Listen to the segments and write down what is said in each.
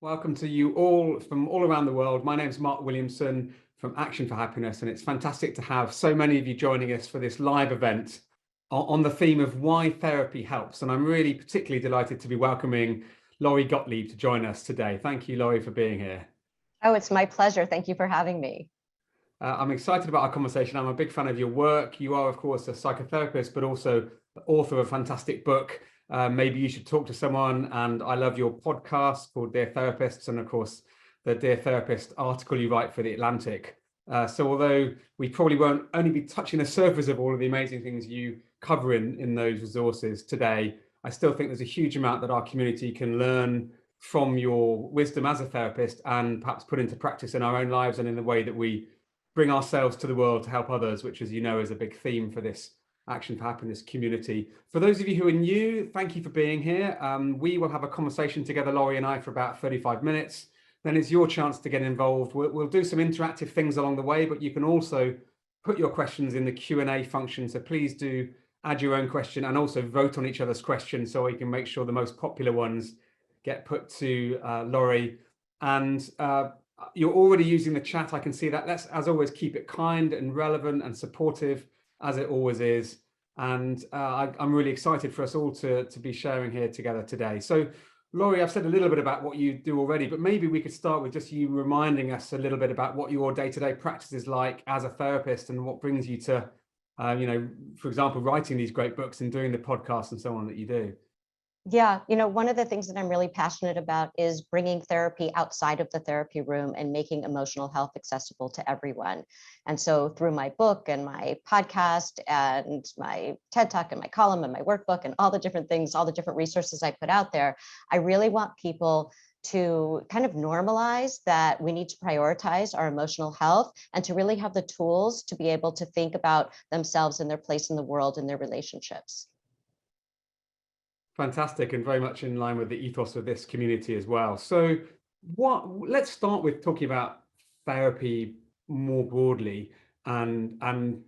Welcome to you all from all around the world. My name is Mark Williamson from Action for Happiness, and it's fantastic to have so many of you joining us for this live event on the theme of why therapy helps. And I'm really particularly delighted to be welcoming Laurie Gottlieb to join us today. Thank you, Laurie, for being here. Oh, it's my pleasure. Thank you for having me. I'm excited about our conversation. I'm a big fan of your work. You are, of course, a psychotherapist, but also the author of a fantastic book. Maybe you should talk to someone. And I love your podcast called Dear Therapists, and of course, the Dear Therapist article you write for The Atlantic. So although we probably won't only be touching the surface of all of the amazing things you cover in those resources today, I still think there's a huge amount that our community can learn from your wisdom as a therapist and perhaps put into practice in our own lives and in the way that we bring ourselves to the world to help others, which, as you know, is a big theme for this Action for Happiness community. For those of you who are new, thank you for being here. We will have a conversation together, Laurie and I, for about 35 minutes. Then it's your chance to get involved. We'll do some interactive things along the way, but you can also put your questions in the Q&A function. So please do add your own question and also vote on each other's questions so we can make sure the most popular ones get put to Laurie. And you're already using the chat. I can see that. Let's, as always, keep it kind and relevant and supportive, as it always is. And I'm really excited for us all to be sharing here together today. So, Laurie, I've said a little bit about what you do already, but maybe we could start with just you reminding us a little bit about what your day-to-day practice is like as a therapist and what brings you to, for example, writing these great books and doing the podcast and so on that you do. Yeah, one of the things that I'm really passionate about is bringing therapy outside of the therapy room and making emotional health accessible to everyone. And so through my book and my podcast and my TED Talk and my column and my workbook and all the different things, all the different resources I put out there, I really want people to kind of normalize that we need to prioritize our emotional health and to really have the tools to be able to think about themselves and their place in the world and their relationships. Fantastic, and very much in line with the ethos of this community as well. So let's start with talking about therapy more broadly and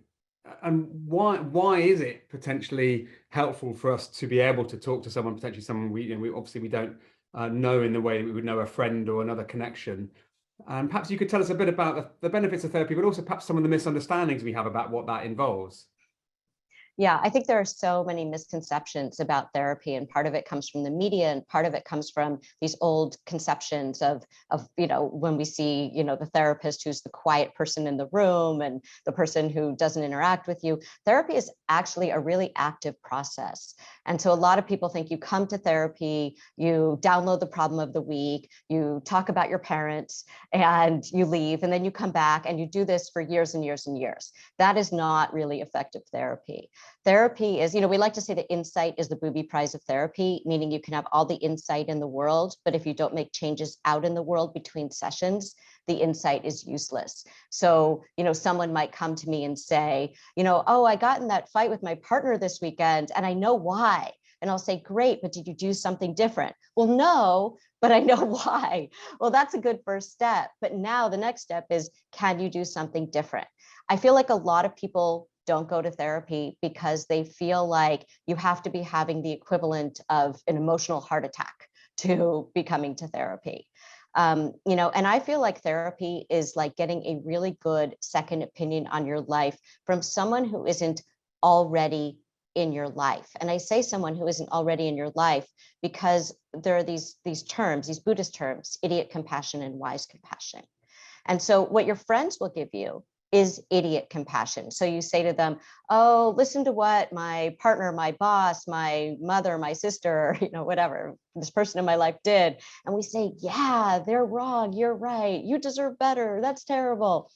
why is it potentially helpful for us to be able to talk to someone, potentially someone we obviously we don't know in the way that we would know a friend or another connection. And perhaps you could tell us a bit about the benefits of therapy, but also perhaps some of the misunderstandings we have about what that involves. Yeah, I think there are so many misconceptions about therapy, and part of it comes from the media, and part of it comes from these old conceptions of when we see the therapist who's the quiet person in the room and the person who doesn't interact with you. Therapy is actually a really active process, and so a lot of people think you come to therapy, you download the problem of the week, you talk about your parents, and you leave, and then you come back and you do this for years and years and years. That is not really effective therapy. Therapy is, we like to say that insight is the booby prize of therapy, meaning you can have all the insight in the world, but if you don't make changes out in the world between sessions, the insight is useless. So, someone might come to me and say, oh, I got in that fight with my partner this weekend and I know why. And I'll say, great, but did you do something different? Well, no, but I know why. Well, that's a good first step. But now the next step is, can you do something different? I feel like a lot of people don't go to therapy because they feel like you have to be having the equivalent of an emotional heart attack to be coming to therapy. And I feel like therapy is like getting a really good second opinion on your life from someone who isn't already in your life. And I say someone who isn't already in your life because there are these terms, these Buddhist terms, idiot compassion and wise compassion. And so what your friends will give you is idiot compassion. So you say to them, oh, listen to what my partner, my boss, my mother, my sister, whatever, this person in my life did. And we say, yeah, they're wrong. You're right. You deserve better. That's terrible.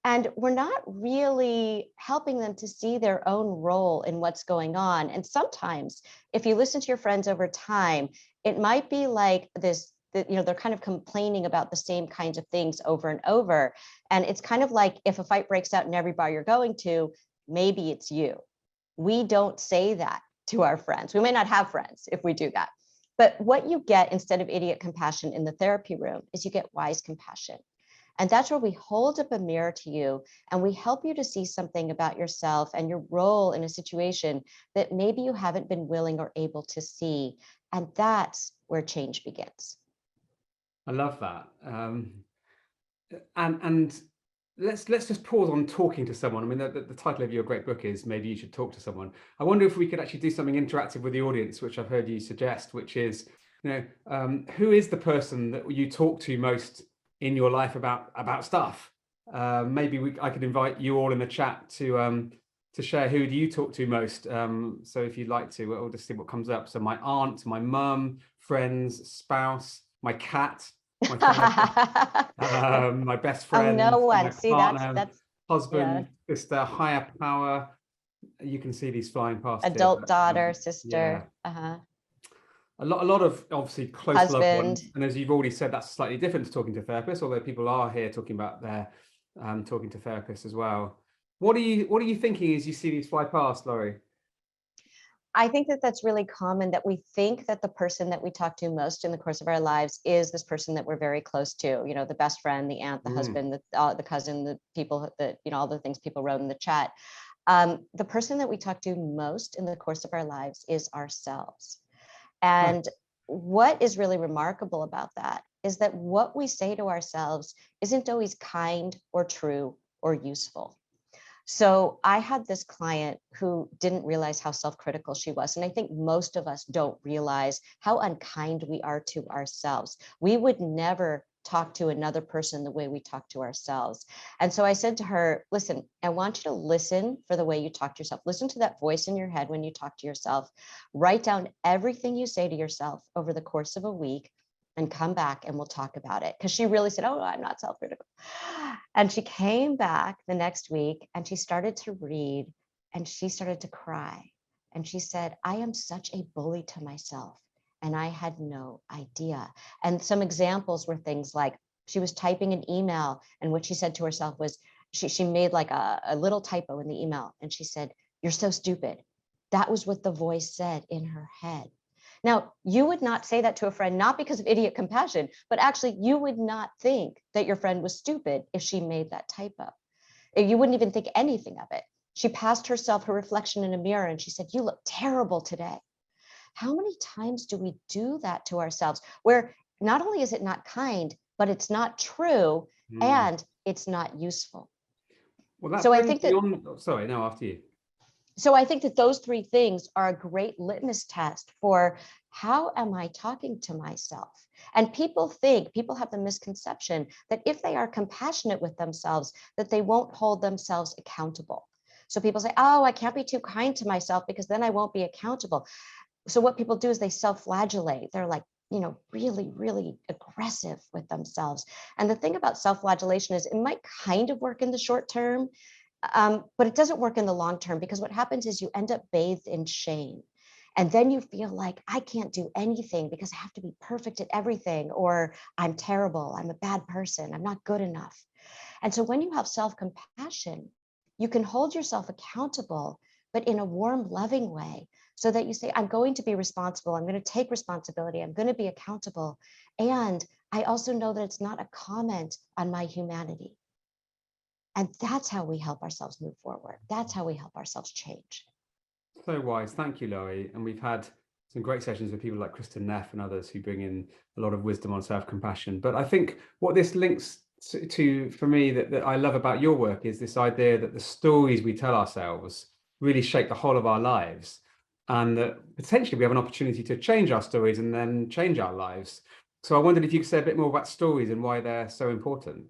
And we're not really helping them to see their own role in what's going on. And sometimes if you listen to your friends over time, it might be like this, that they're kind of complaining about the same kinds of things over and over. And it's kind of like if a fight breaks out in every bar you're going to, maybe it's you. We don't say that to our friends. We may not have friends if we do that. But what you get instead of idiot compassion in the therapy room is you get wise compassion. And that's where we hold up a mirror to you and we help you to see something about yourself and your role in a situation that maybe you haven't been willing or able to see. And that's where change begins. I love that. And let's just pause on talking to someone. I mean, the title of your great book is Maybe You Should Talk to Someone. I wonder if we could actually do something interactive with the audience, which I've heard you suggest, which is, who is the person that you talk to most in your life about stuff? Maybe I could invite you all in the chat to share who do you talk to most. So if you'd like to, we'll just see what comes up. So my aunt, my mum, friends, spouse, my cat, my therapist, my best Oh, friend, no my one. See, partner, that's yeah. husband, sister, higher power. You can see these flying past here, Adult but daughter, yeah, sister, a lot of obviously close loved husband. ones. And as you've already said, that's slightly different to talking to therapists, although people are here talking about their talking to therapists as well. What are you thinking as you see these fly past, Laurie? I think that that's really common, that we think that the person that we talk to most in the course of our lives is this person that we're very close to, the best friend, the aunt, the husband, the cousin, the people that, all the things people wrote in the chat. The person that we talk to most in the course of our lives is ourselves. And what is really remarkable about that is that what we say to ourselves isn't always kind or true or useful. So I had this client who didn't realize how self-critical she was. And I think most of us don't realize how unkind we are to ourselves. We would never talk to another person the way we talk to ourselves. And so I said to her, listen, I want you to listen for the way you talk to yourself. Listen to that voice in your head when you talk to yourself. Write down everything you say to yourself over the course of a week and come back and we'll talk about it. Because she really said, oh, I'm not self-critical. And she came back the next week and she started to read and she started to cry. And she said, I am such a bully to myself. And I had no idea. And some examples were things like she was typing an email and what she said to herself was, she made like a little typo in the email. And she said, you're so stupid. That was what the voice said in her head. Now, you would not say that to a friend, not because of idiot compassion, but actually you would not think that your friend was stupid if she made that typo. You wouldn't even think anything of it. She passed herself her reflection in a mirror and she said, you look terrible today. How many times do we do that to ourselves where not only is it not kind, but it's not true and it's not useful? Well, that so I brings think me that on. Sorry, no, after you. So I think that those three things are a great litmus test for how am I talking to myself? And people have the misconception that if they are compassionate with themselves, that they won't hold themselves accountable. So people say, oh, I can't be too kind to myself because then I won't be accountable. So what people do is they self-flagellate. They're like, really, really aggressive with themselves. And the thing about self-flagellation is it might kind of work in the short term, but it doesn't work in the long term, because what happens is you end up bathed in shame. And then you feel like I can't do anything because I have to be perfect at everything, or I'm terrible, I'm a bad person, I'm not good enough. And so when you have self-compassion, you can hold yourself accountable, but in a warm, loving way, so that you say, I'm going to be responsible, I'm going to take responsibility, I'm going to be accountable. And I also know that it's not a comment on my humanity. And that's how we help ourselves move forward. That's how we help ourselves change. So wise. Thank you, Laurie. And we've had some great sessions with people like Kristen Neff and others who bring in a lot of wisdom on self-compassion. But I think what this links to for me, that I love about your work is this idea that the stories we tell ourselves really shape the whole of our lives. And that potentially we have an opportunity to change our stories and then change our lives. So I wondered if you could say a bit more about stories and why they're so important.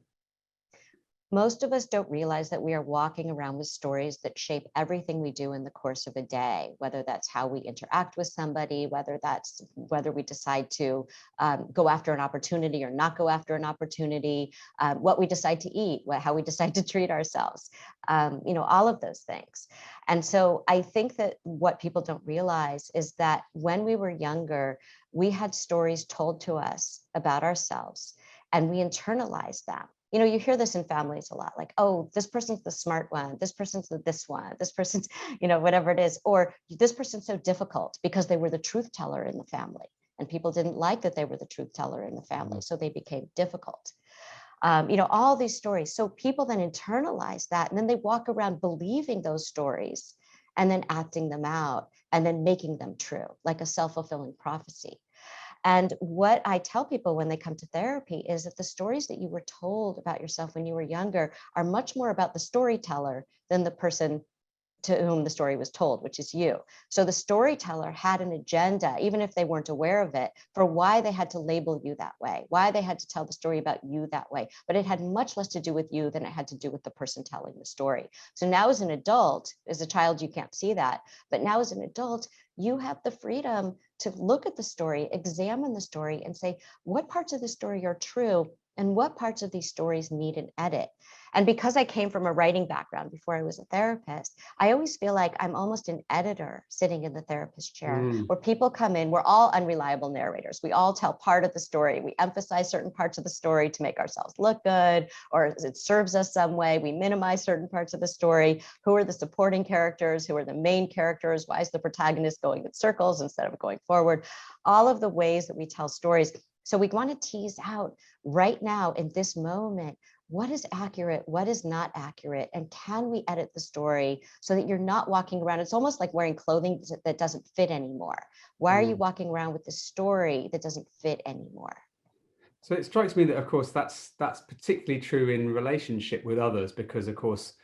Most of us don't realize that we are walking around with stories that shape everything we do in the course of a day, whether that's how we interact with somebody, whether we decide to go after an opportunity or not go after an opportunity, what we decide to eat, how we decide to treat ourselves, all of those things. And so I think that what people don't realize is that when we were younger, we had stories told to us about ourselves and we internalized them. You hear this in families a lot, like, oh, this person's the smart one, this person's this one, this person's, whatever it is, or this person's so difficult because they were the truth teller in the family. And people didn't like that they were the truth teller in the family, so they became difficult. All these stories. So people then internalize that, and then they walk around believing those stories and then acting them out and then making them true, like a self-fulfilling prophecy. And what I tell people when they come to therapy is that the stories that you were told about yourself when you were younger are much more about the storyteller than the person to whom the story was told, which is you. So the storyteller had an agenda, even if they weren't aware of it, for why they had to label you that way, why they had to tell the story about you that way. But it had much less to do with you than it had to do with the person telling the story. So now as an adult, as a child, you can't see that. But now as an adult, you have the freedom to look at the story, examine the story, and say, what parts of the story are true and what parts of these stories need an edit. And because I came from a writing background before I was a therapist, I always feel like I'm almost an editor sitting in the therapist chair, where people come in, we're all unreliable narrators. We all tell part of the story. We emphasize certain parts of the story to make ourselves look good, or it serves us some way. We minimize certain parts of the story. Who are the supporting characters? Who are the main characters? Why is the protagonist going in circles instead of going forward? All of the ways that we tell stories. So we want to tease out right now in this moment, what is accurate, what is not accurate, and can we edit the story so that you're not walking around? It's almost like wearing clothing that doesn't fit anymore. Why are you walking around with the story that doesn't fit anymore? So it strikes me that, of course, that's particularly true in relationship with others, because, of course,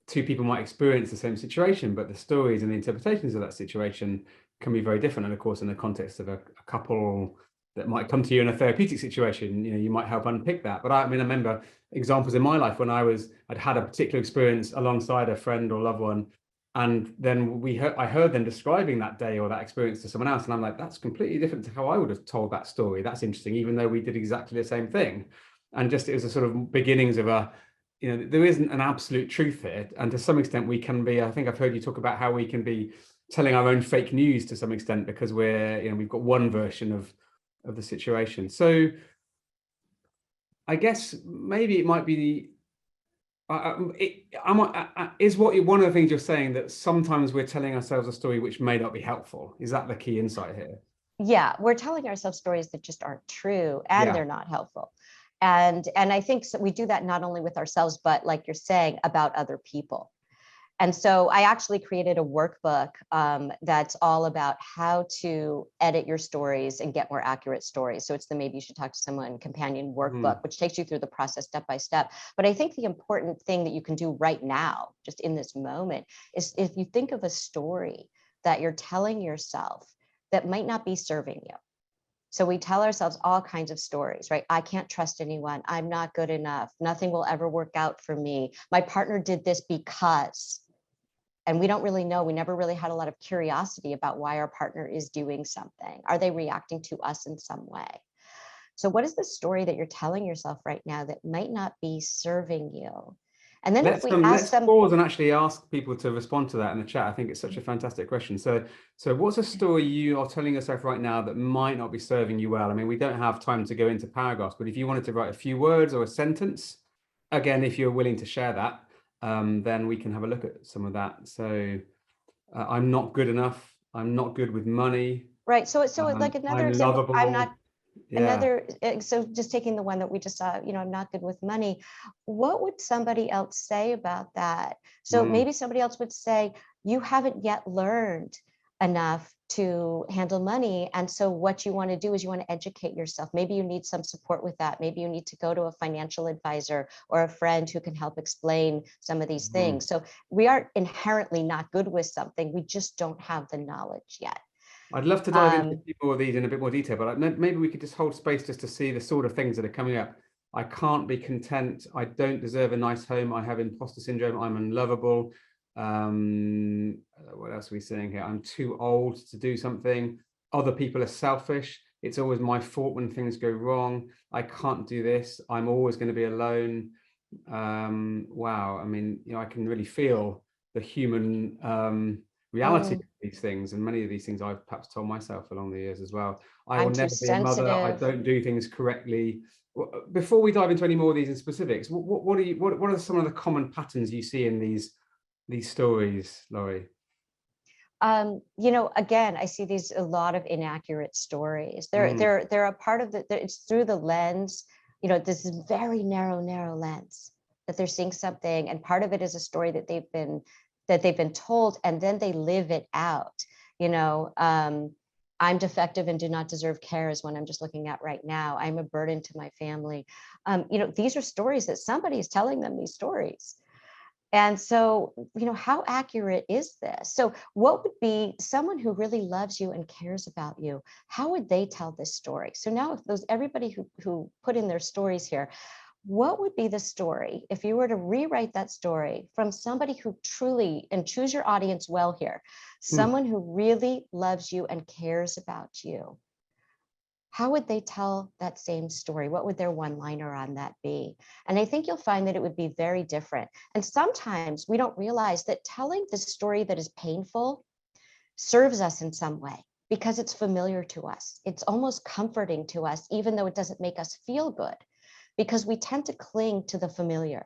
two people might experience the same situation, but the stories and the interpretations of that situation can be very different. And of course, in the context of a couple that might come to you in a therapeutic situation, you might help unpick that. But I remember examples in my life when I'd had a particular experience alongside a friend or loved one, and then I heard them describing that day or that experience to someone else, and I'm like, that's completely different to how I would have told that story. That's interesting, even though we did exactly the same thing. And just it was a sort of beginnings of there isn't an absolute truth here, and to some extent we can be. I think I've heard you talk about how we can be telling our own fake news to some extent, because we've got one version of the situation. So I guess maybe it might be is one of the things you're saying, that sometimes we're telling ourselves a story which may not be helpful? Is that the key insight here? Yeah, we're telling ourselves stories that just aren't true, and they're not helpful. And I think we do that not only with ourselves, but like you're saying, about other people. And so I actually created a workbook that's all about how to edit your stories and get more accurate stories. So it's the Maybe You Should Talk to Someone companion workbook, which takes you through the process step by step. But I think the important thing that you can do right now, just in this moment, is if you think of a story that you're telling yourself that might not be serving you. So we tell ourselves all kinds of stories, right? I can't trust anyone. I'm not good enough. Nothing will ever work out for me. My partner did this because. And we don't really know. We never really had a lot of curiosity about why our partner is doing something. Are they reacting to us in some way? So what is the story that you're telling yourself right now that might not be serving you? And then if we ask them, pause and actually ask people to respond to that in the chat. I think it's such a fantastic question. So what's a story you are telling yourself right now that might not be serving you well? I mean, we don't have time to go into paragraphs, but if you wanted to write a few words or a sentence, again, if you're willing to share that, then we can have a look at some of that. So I'm not good enough. I'm not good with money. Right. So like another example, lovable. I'm not. Yeah. So just taking the one that we just saw, I'm not good with money. What would somebody else say about that? So maybe somebody else would say, you haven't yet learned enough to handle money. And so what you want to do is you want to educate yourself. Maybe you need some support with that. Maybe you need to go to a financial advisor or a friend who can help explain some of these things. So we aren't inherently not good with something. We just don't have the knowledge yet. I'd love to dive into a few more of these in a bit more detail, but maybe we could just hold space just to see the sort of things that are coming up. I can't be content. I don't deserve a nice home. I have imposter syndrome. I'm unlovable. What else are we saying here? I'm too old to do something. Other people are selfish. It's always my fault when things go wrong. I can't do this. I'm always going to be alone. Wow. I mean, I can really feel the human reality of these things, and many of these things I've perhaps told myself along the years as well. I will never be a mother. I don't do things correctly. Before we dive into any more of these in specifics, what are some of the common patterns you see in these stories, Laurie? Again, I see a lot of inaccurate stories. They're a part of it's through the lens, this is very narrow lens that they're seeing something, and part of it is a story that they've been told, and then they live it out. I'm defective and do not deserve care is one I'm just looking at right now. I'm a burden to my family. These are stories that somebody is telling them these stories. And so, how accurate is this? So what would be someone who really loves you and cares about you? How would they tell this story? So now if everybody who put in their stories here, what would be the story if you were to rewrite that story from somebody who truly, and choose your audience well here, someone who really loves you and cares about you? How would they tell that same story? What would their one-liner on that be? And I think you'll find that it would be very different. And sometimes we don't realize that telling the story that is painful serves us in some way because it's familiar to us. It's almost comforting to us, even though it doesn't make us feel good, because we tend to cling to the familiar.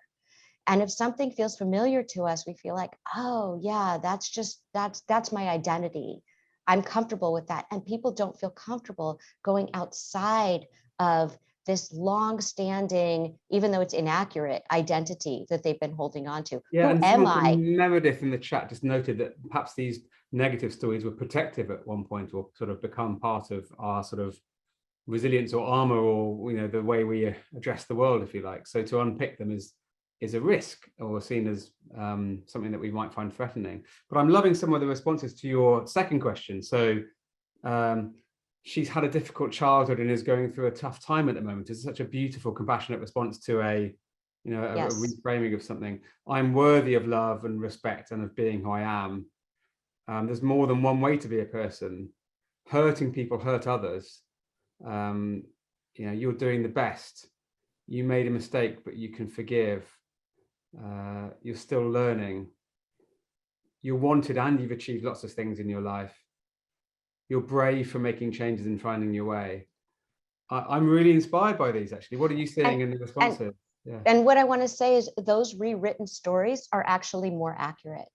And if something feels familiar to us, we feel like, oh yeah, that's my identity. I'm comfortable with that. And people don't feel comfortable going outside of this long-standing, even though it's inaccurate, identity that they've been holding on to. Yeah, Who and am someone I? from Meredith in the chat just noted that perhaps these negative stories were protective at one point, or sort of become part of our sort of resilience or armor, or the way we address the world, if you like. So to unpick them is a risk, or seen as something that we might find threatening. But I'm loving some of the responses to your second question. So she's had a difficult childhood and is going through a tough time at the moment. It's such a beautiful, compassionate response to a Yes. reframing of something. I'm worthy of love and respect and of being who I am. There's more than one way to be a person. Hurting people hurt others. You're doing the best. You made a mistake, but you can forgive. You're still learning. You're wanted and you've achieved lots of things in your life. You're brave for making changes and finding your way. I'm really inspired by these, actually. What are you seeing in the responses? And what I want to say is those rewritten stories are actually more accurate.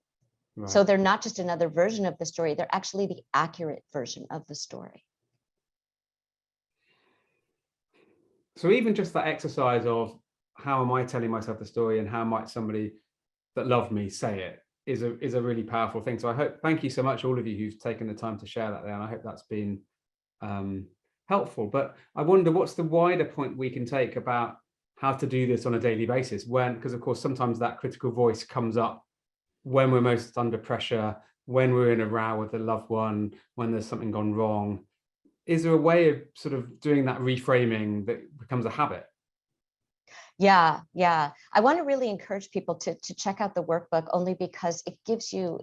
Right. So they're not just another version of the story, they're actually the accurate version of the story. So even just that exercise of how am I telling myself the story and how might somebody that loved me say it is a really powerful thing. So thank you so much, all of you who've taken the time to share that there. And I hope that's been helpful. But I wonder, what's the wider point we can take about how to do this on a daily basis? Because of course, sometimes that critical voice comes up when we're most under pressure, when we're in a row with a loved one, when there's something gone wrong. Is there a way of sort of doing that reframing that becomes a habit? Yeah. I want to really encourage people to check out the workbook, only because it gives you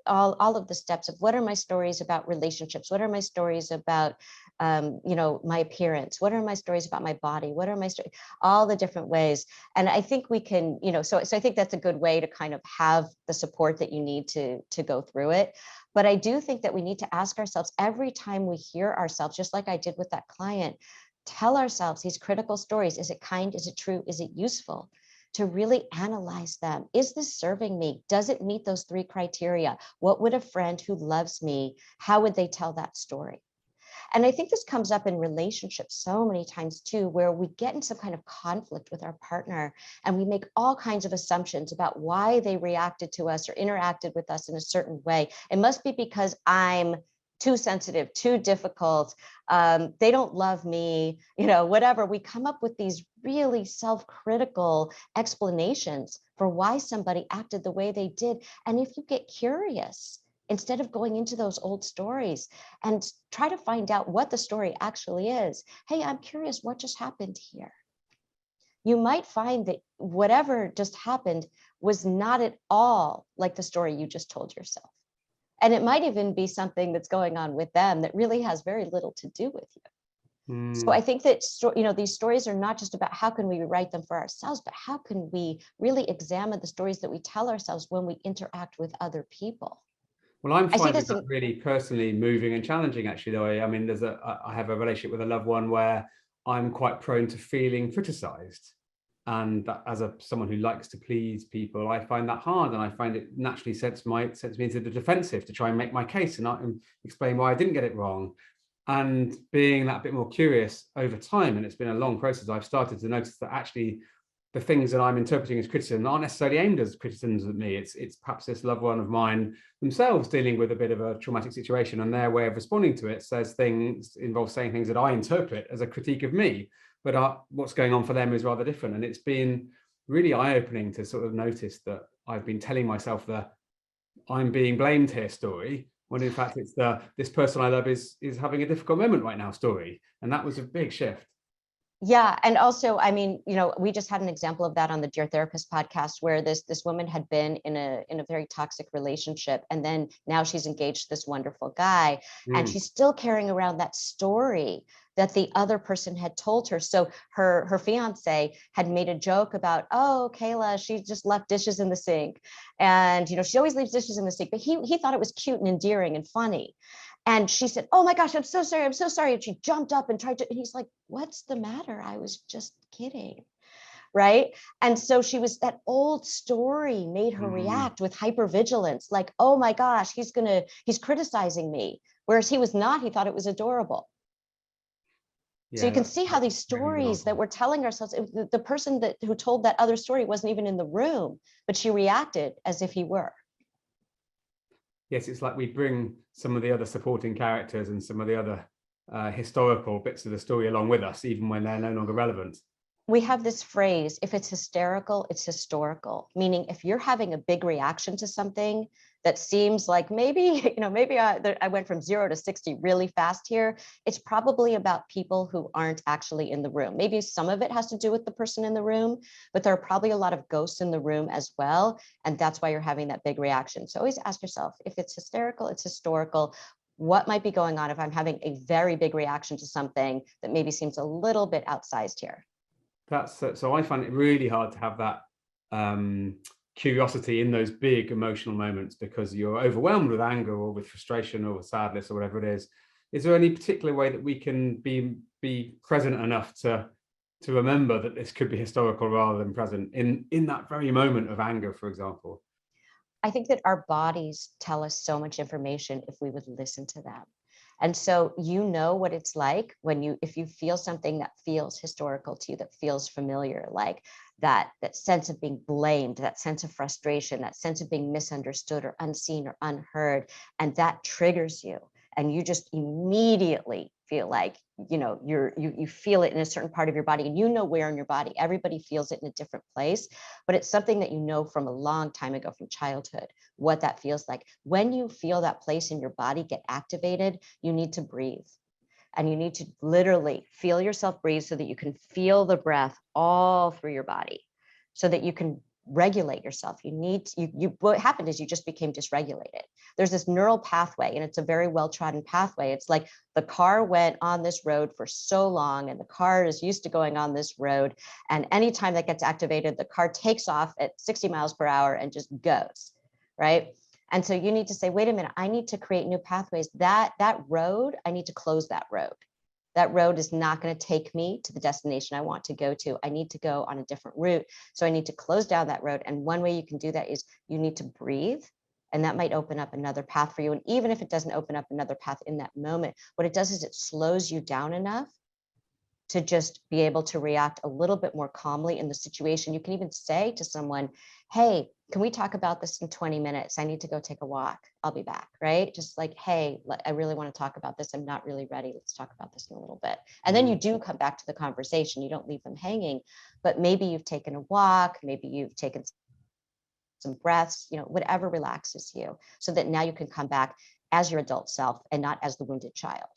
all of the steps of what are my stories about relationships, what are my stories about my appearance, what are my stories about my body, what are my stories, all the different ways. And I think we can, so I think that's a good way to kind of have the support that you need to go through it. But I do think that we need to ask ourselves every time we hear ourselves, just like I did with that client, tell ourselves these critical stories. Is it kind? Is it true? Is it useful? To really analyze them. Is this serving me? Does it meet those 3 criteria? What would a friend who loves me, how would they tell that story? And I think this comes up in relationships so many times too, where we get in some kind of conflict with our partner and we make all kinds of assumptions about why they reacted to us or interacted with us in a certain way. It must be because I'm too sensitive, too difficult, they don't love me, whatever. We come up with these really self-critical explanations for why somebody acted the way they did. And if you get curious, instead of going into those old stories and try to find out what the story actually is, hey, I'm curious, what just happened here? You might find that whatever just happened was not at all like the story you just told yourself. And it might even be something that's going on with them that really has very little to do with you. So I think that, these stories are not just about how can we write them for ourselves, but how can we really examine the stories that we tell ourselves when we interact with other people. Well, I'm finding that really personally moving and challenging, actually, though. I mean, I have a relationship with a loved one where I'm quite prone to feeling criticized. And that, as someone who likes to please people, I find that hard, and I find it naturally sets me into the defensive to try and make my case and explain why I didn't get it wrong. And being that bit more curious over time, and it's been a long process, I've started to notice that actually the things that I'm interpreting as criticism aren't necessarily aimed as criticisms at me. It's perhaps this loved one of mine themselves dealing with a bit of a traumatic situation, and their way of responding to it involves saying things that I interpret as a critique of me, but what's going on for them is rather different. And it's been really eye-opening to sort of notice that I've been telling myself the I'm being blamed here story, when in fact it's this person I love is having a difficult moment right now story. And that was a big shift. Yeah. And also, I mean, we just had an example of that on the Dear Therapist podcast, where this woman had been in a very toxic relationship. And then now she's engaged this wonderful guy, and she's still carrying around that story that the other person had told her. So her fiance had made a joke about, oh, Kayla, she just left dishes in the sink. And, she always leaves dishes in the sink. But he thought it was cute and endearing and funny. And she said, oh my gosh, I'm so sorry. I'm so sorry. And she jumped up and tried to, and he's like, what's the matter? I was just kidding. Right. And so that old story made her react with hypervigilance, like, oh my gosh, he's criticizing me. Whereas he was not, he thought it was adorable. Yeah, so you can see how these stories that we're telling ourselves, the person who told that other story wasn't even in the room, but she reacted as if he were. Yes, it's like we bring some of the other supporting characters and some of the other historical bits of the story along with us, even when they're no longer relevant. We have this phrase, if it's hysterical, it's historical, meaning if you're having a big reaction to something that seems like maybe I went from 0 to 60 really fast here, it's probably about people who aren't actually in the room. Maybe some of it has to do with the person in the room, but there are probably a lot of ghosts in the room as well. And that's why you're having that big reaction. So always ask yourself, if it's hysterical, it's historical. What might be going on if I'm having a very big reaction to something that maybe seems a little bit outsized here? So I find it really hard to have that curiosity in those big emotional moments, because you're overwhelmed with anger or with frustration or with sadness or whatever it is. Is there any particular way that we can be present enough to remember that this could be historical rather than present in that very moment of anger, for example? I think that our bodies tell us so much information if we would listen to them. And so what it's like if you feel something that feels historical to you, that feels familiar, like that sense of being blamed, that sense of frustration, that sense of being misunderstood or unseen or unheard, and that triggers you. And you just immediately feel like, you feel it in a certain part of your body, and where in your body. Everybody feels it in a different place, but it's something that from a long time ago, from childhood, what that feels like. When you feel that place in your body get activated, you need to breathe. And you need to literally feel yourself breathe so that you can feel the breath all through your body, so that you can regulate yourself. What happened is you just became dysregulated. There's this neural pathway, and it's a very well-trodden pathway. It's like the car went on this road for so long, and the car is used to going on this road. And anytime that gets activated, the car takes off at 60 miles per hour and just goes, right? And so you need to say, wait a minute, I need to create new pathways. That road, I need to close that road. That road is not going to take me to the destination I want to go to. I need to go on a different route. So I need to close down that road. And one way you can do that is you need to breathe. And that might open up another path for you. And even if it doesn't open up another path in that moment, what it does is it slows you down enough to just be able to react a little bit more calmly in the situation. You can even say to someone, hey, can we talk about this in 20 minutes? I need to go take a walk. I'll be back, right? Just like, hey, I really want to talk about this. I'm not really ready. Let's talk about this in a little bit. And then you do come back to the conversation. You don't leave them hanging, but maybe you've taken a walk. Maybe you've taken some breaths, whatever relaxes you, so that now you can come back as your adult self and not as the wounded child.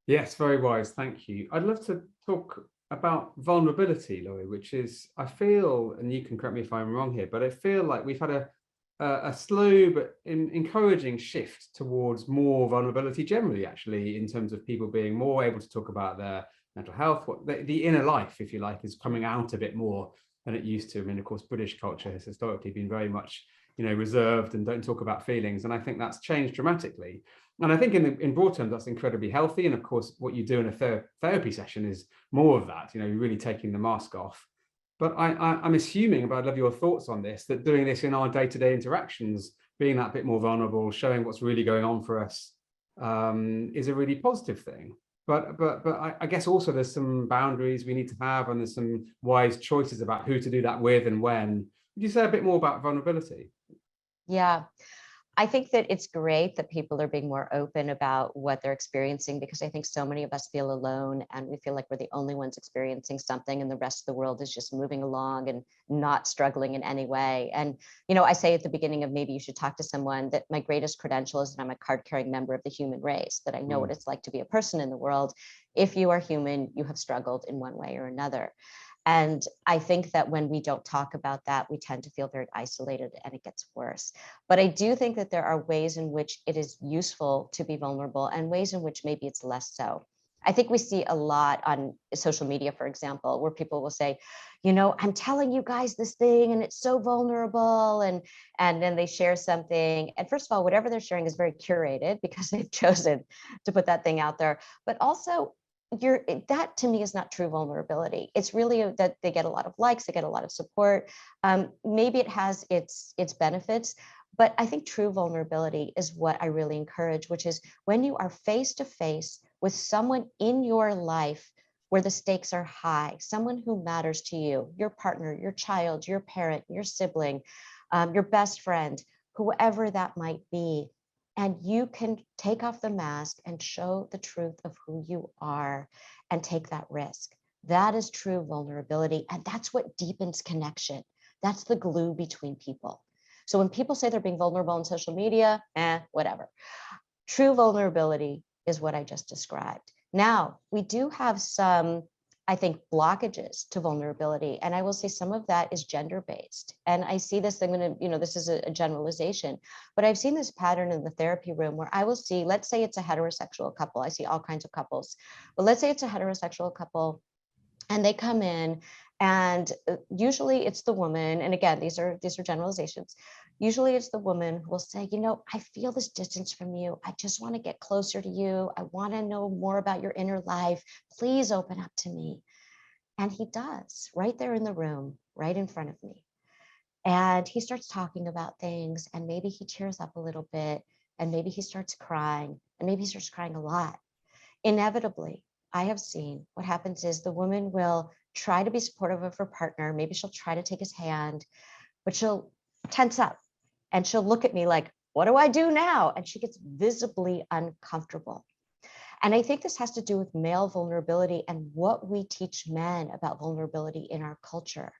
Yes, very wise. Thank you. I'd love to talk about vulnerability, Laurie, which is, I feel, and you can correct me if I'm wrong here, but I feel like we've had a slow but encouraging shift towards more vulnerability generally, actually, in terms of people being more able to talk about their mental health. What the inner life, if you like, is coming out a bit more than it used to. I mean, of course, British culture has historically been very much, reserved and don't talk about feelings. And I think that's changed dramatically. And I think in broad terms, that's incredibly healthy. And of course, what you do in a therapy session is more of that, you're really taking the mask off. But I'm assuming, but I'd love your thoughts on this, that doing this in our day-to-day interactions, being that bit more vulnerable, showing what's really going on for us, is a really positive thing. I guess also there's some boundaries we need to have, and there's some wise choices about who to do that with and when. Would you say a bit more about vulnerability? Yeah. I think that it's great that people are being more open about what they're experiencing, because I think so many of us feel alone and we feel like we're the only ones experiencing something and the rest of the world is just moving along and not struggling in any way. And, I say at the beginning of maybe you should talk to someone, that my greatest credential is that I'm a card-carrying member of the human race, that I know what it's like to be a person in the world. If you are human, you have struggled in one way or another. And I think that when we don't talk about that, we tend to feel very isolated and it gets worse. But I do think that there are ways in which it is useful to be vulnerable and ways in which maybe it's less so. I think we see a lot on social media, for example, where people will say, I'm telling you guys this thing and it's so vulnerable. And then they share something. And first of all, whatever they're sharing is very curated because they've chosen to put that thing out there. But also, that to me is not true vulnerability. It's really that they get a lot of likes, they get a lot of support. Maybe it has its benefits, but I think true vulnerability is what I really encourage, which is when you are face to face with someone in your life where the stakes are high, someone who matters to you, your partner, your child, your parent, your sibling, your best friend, whoever that might be. And you can take off the mask and show the truth of who you are and take that risk. That is true vulnerability. And that's what deepens connection. That's the glue between people. So when people say they're being vulnerable on social media, whatever. True vulnerability is what I just described. Now, we do have some, I think, blockages to vulnerability. And I will say some of that is gender-based. And I see this, this is a generalization, but I've seen this pattern in the therapy room where I will see, let's say it's a heterosexual couple. I see all kinds of couples, but let's say it's a heterosexual couple and they come in, and usually it's the woman. And again, these are generalizations. Usually it's the woman who will say, I feel this distance from you. I just want to get closer to you. I want to know more about your inner life. Please open up to me. And he does, right there in the room, right in front of me. And he starts talking about things, and maybe he tears up a little bit, and maybe he starts crying, and maybe he starts crying a lot. Inevitably, I have seen what happens is the woman will try to be supportive of her partner. Maybe she'll try to take his hand, but she'll tense up and she'll look at me like, what do I do now? And she gets visibly uncomfortable. And I think this has to do with male vulnerability and what we teach men about vulnerability in our culture.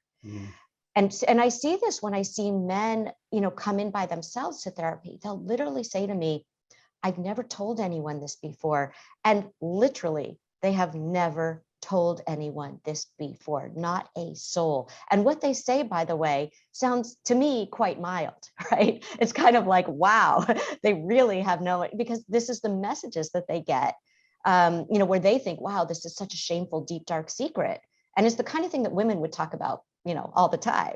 And I see this when I see men, come in by themselves to therapy. They'll literally say to me, I've never told anyone this before. And literally, they have never told anyone this before, not a soul. And what they say, by the way, sounds to me quite mild, right? It's kind of like, wow, they really have no, because this is the messages that they get, where they think, wow, this is such a shameful, deep, dark secret. And it's the kind of thing that women would talk about, all the time.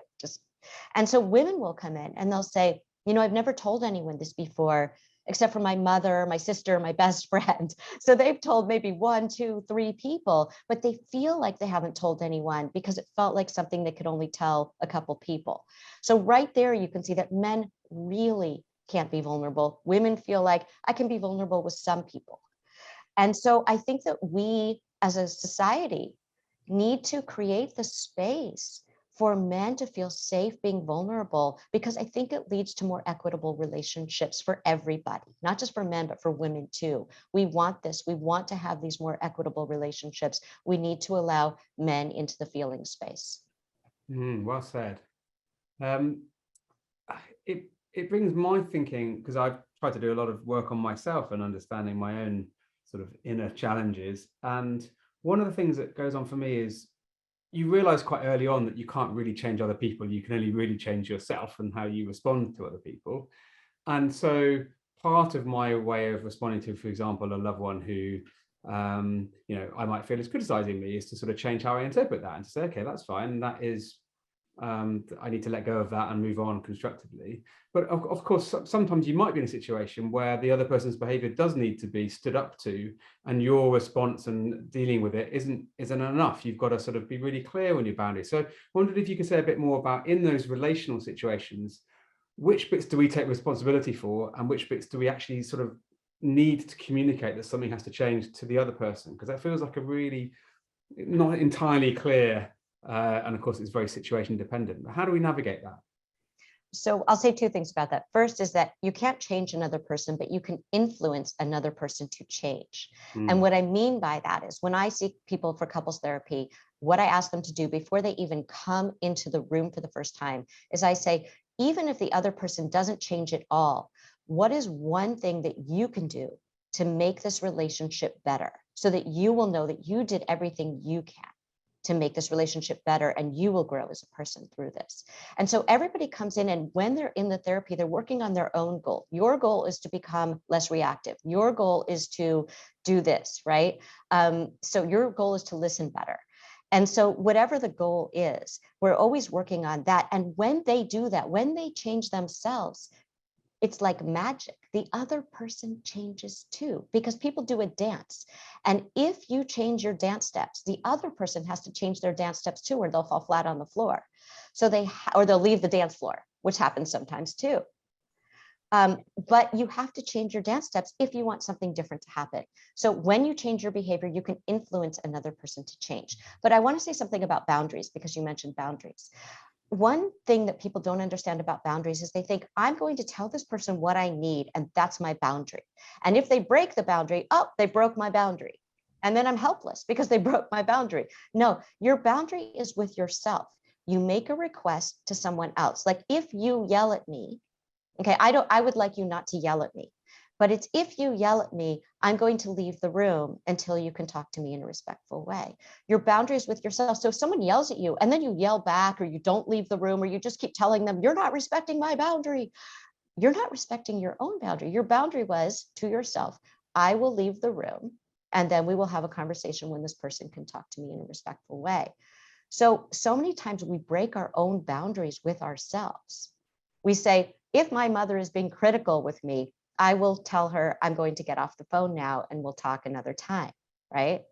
And so women will come in and they'll say, I've never told anyone this before, except for my mother, my sister, my best friend. So they've told maybe 1, 2, 3 people, but they feel like they haven't told anyone because it felt like something they could only tell a couple people. So right there, you can see that men really can't be vulnerable. Women feel like I can be vulnerable with some people. And so I think that we as a society need to create the space for men to feel safe being vulnerable, because I think it leads to more equitable relationships for everybody, not just for men, but for women too. We want this. We want to have these more equitable relationships. We need to allow men into the feeling space. Well said. It brings my thinking, because I've tried to do a lot of work on myself and understanding my own sort of inner challenges. And one of the things that goes on for me is you realize quite early on that you can't really change other people. You can only really change yourself and how you respond to other people. And so part of my way of responding to, for example, a loved one who, I might feel is criticizing me, is to sort of change how I interpret that and to say, okay, that's fine. That is, I need to let go of that and move on constructively. But of course, sometimes you might be in a situation where the other person's behavior does need to be stood up to, and your response and dealing with it isn't enough. You've got to sort of be really clear on your boundaries. So I wondered if you could say a bit more about, in those relational situations, which bits do we take responsibility for and which bits do we actually sort of need to communicate that something has to change to the other person? Because that feels like a really not entirely clear, and of course it's very situation dependent. But how do we navigate that? So I'll say two things about that. First is that you can't change another person, but you can influence another person to change. And what I mean by that is when I see people for couples therapy, what I ask them to do before they even come into the room for the first time is I say, even if the other person doesn't change at all, what is one thing that you can do to make this relationship better so that you will know that you did everything you can to make this relationship better, and you will grow as a person through this. And so everybody comes in, and when they're in the therapy, they're working on their own goal. Your goal is to become less reactive. Your goal is to do this, right? So your goal is to listen better. And so whatever the goal is, we're always working on that. And when they do that, when they change themselves, it's like magic. The other person changes too, because people do a dance. And if you change your dance steps, the other person has to change their dance steps too, or they'll fall flat on the floor. So or they'll leave the dance floor, which happens sometimes too. But you have to change your dance steps if you want something different to happen. So when you change your behavior, you can influence another person to change. But I want to say something about boundaries, because you mentioned boundaries. One thing that people don't understand about boundaries is they think, I'm going to tell this person what I need, and that's my boundary. And if they break the boundary, oh, they broke my boundary. And then I'm helpless because they broke my boundary. No, your boundary is with yourself. You make a request to someone else. Like if you yell at me, okay, I would like you not to yell at me. But it's if you yell at me, I'm going to leave the room until you can talk to me in a respectful way. Your boundaries with yourself. So if someone yells at you and then you yell back, or you don't leave the room, or you just keep telling them, you're not respecting my boundary, you're not respecting your own boundary. Your boundary was to yourself, I will leave the room and then we will have a conversation when this person can talk to me in a respectful way. So many times we break our own boundaries with ourselves. We say, if my mother is being critical with me, I will tell her I'm going to get off the phone now and we'll talk another time, right?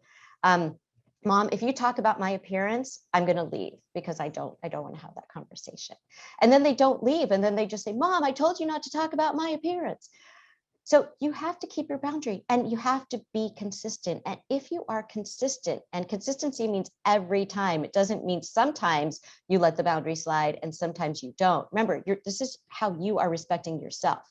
Mom, if you talk about my appearance, I'm going to leave because I don't want to have that conversation. And then they don't leave. And then they just say, Mom, I told you not to talk about my appearance. So you have to keep your boundary and you have to be consistent. And if you are consistent, and consistency means every time, it doesn't mean sometimes you let the boundary slide and sometimes you don't. Remember, this is how you are respecting yourself.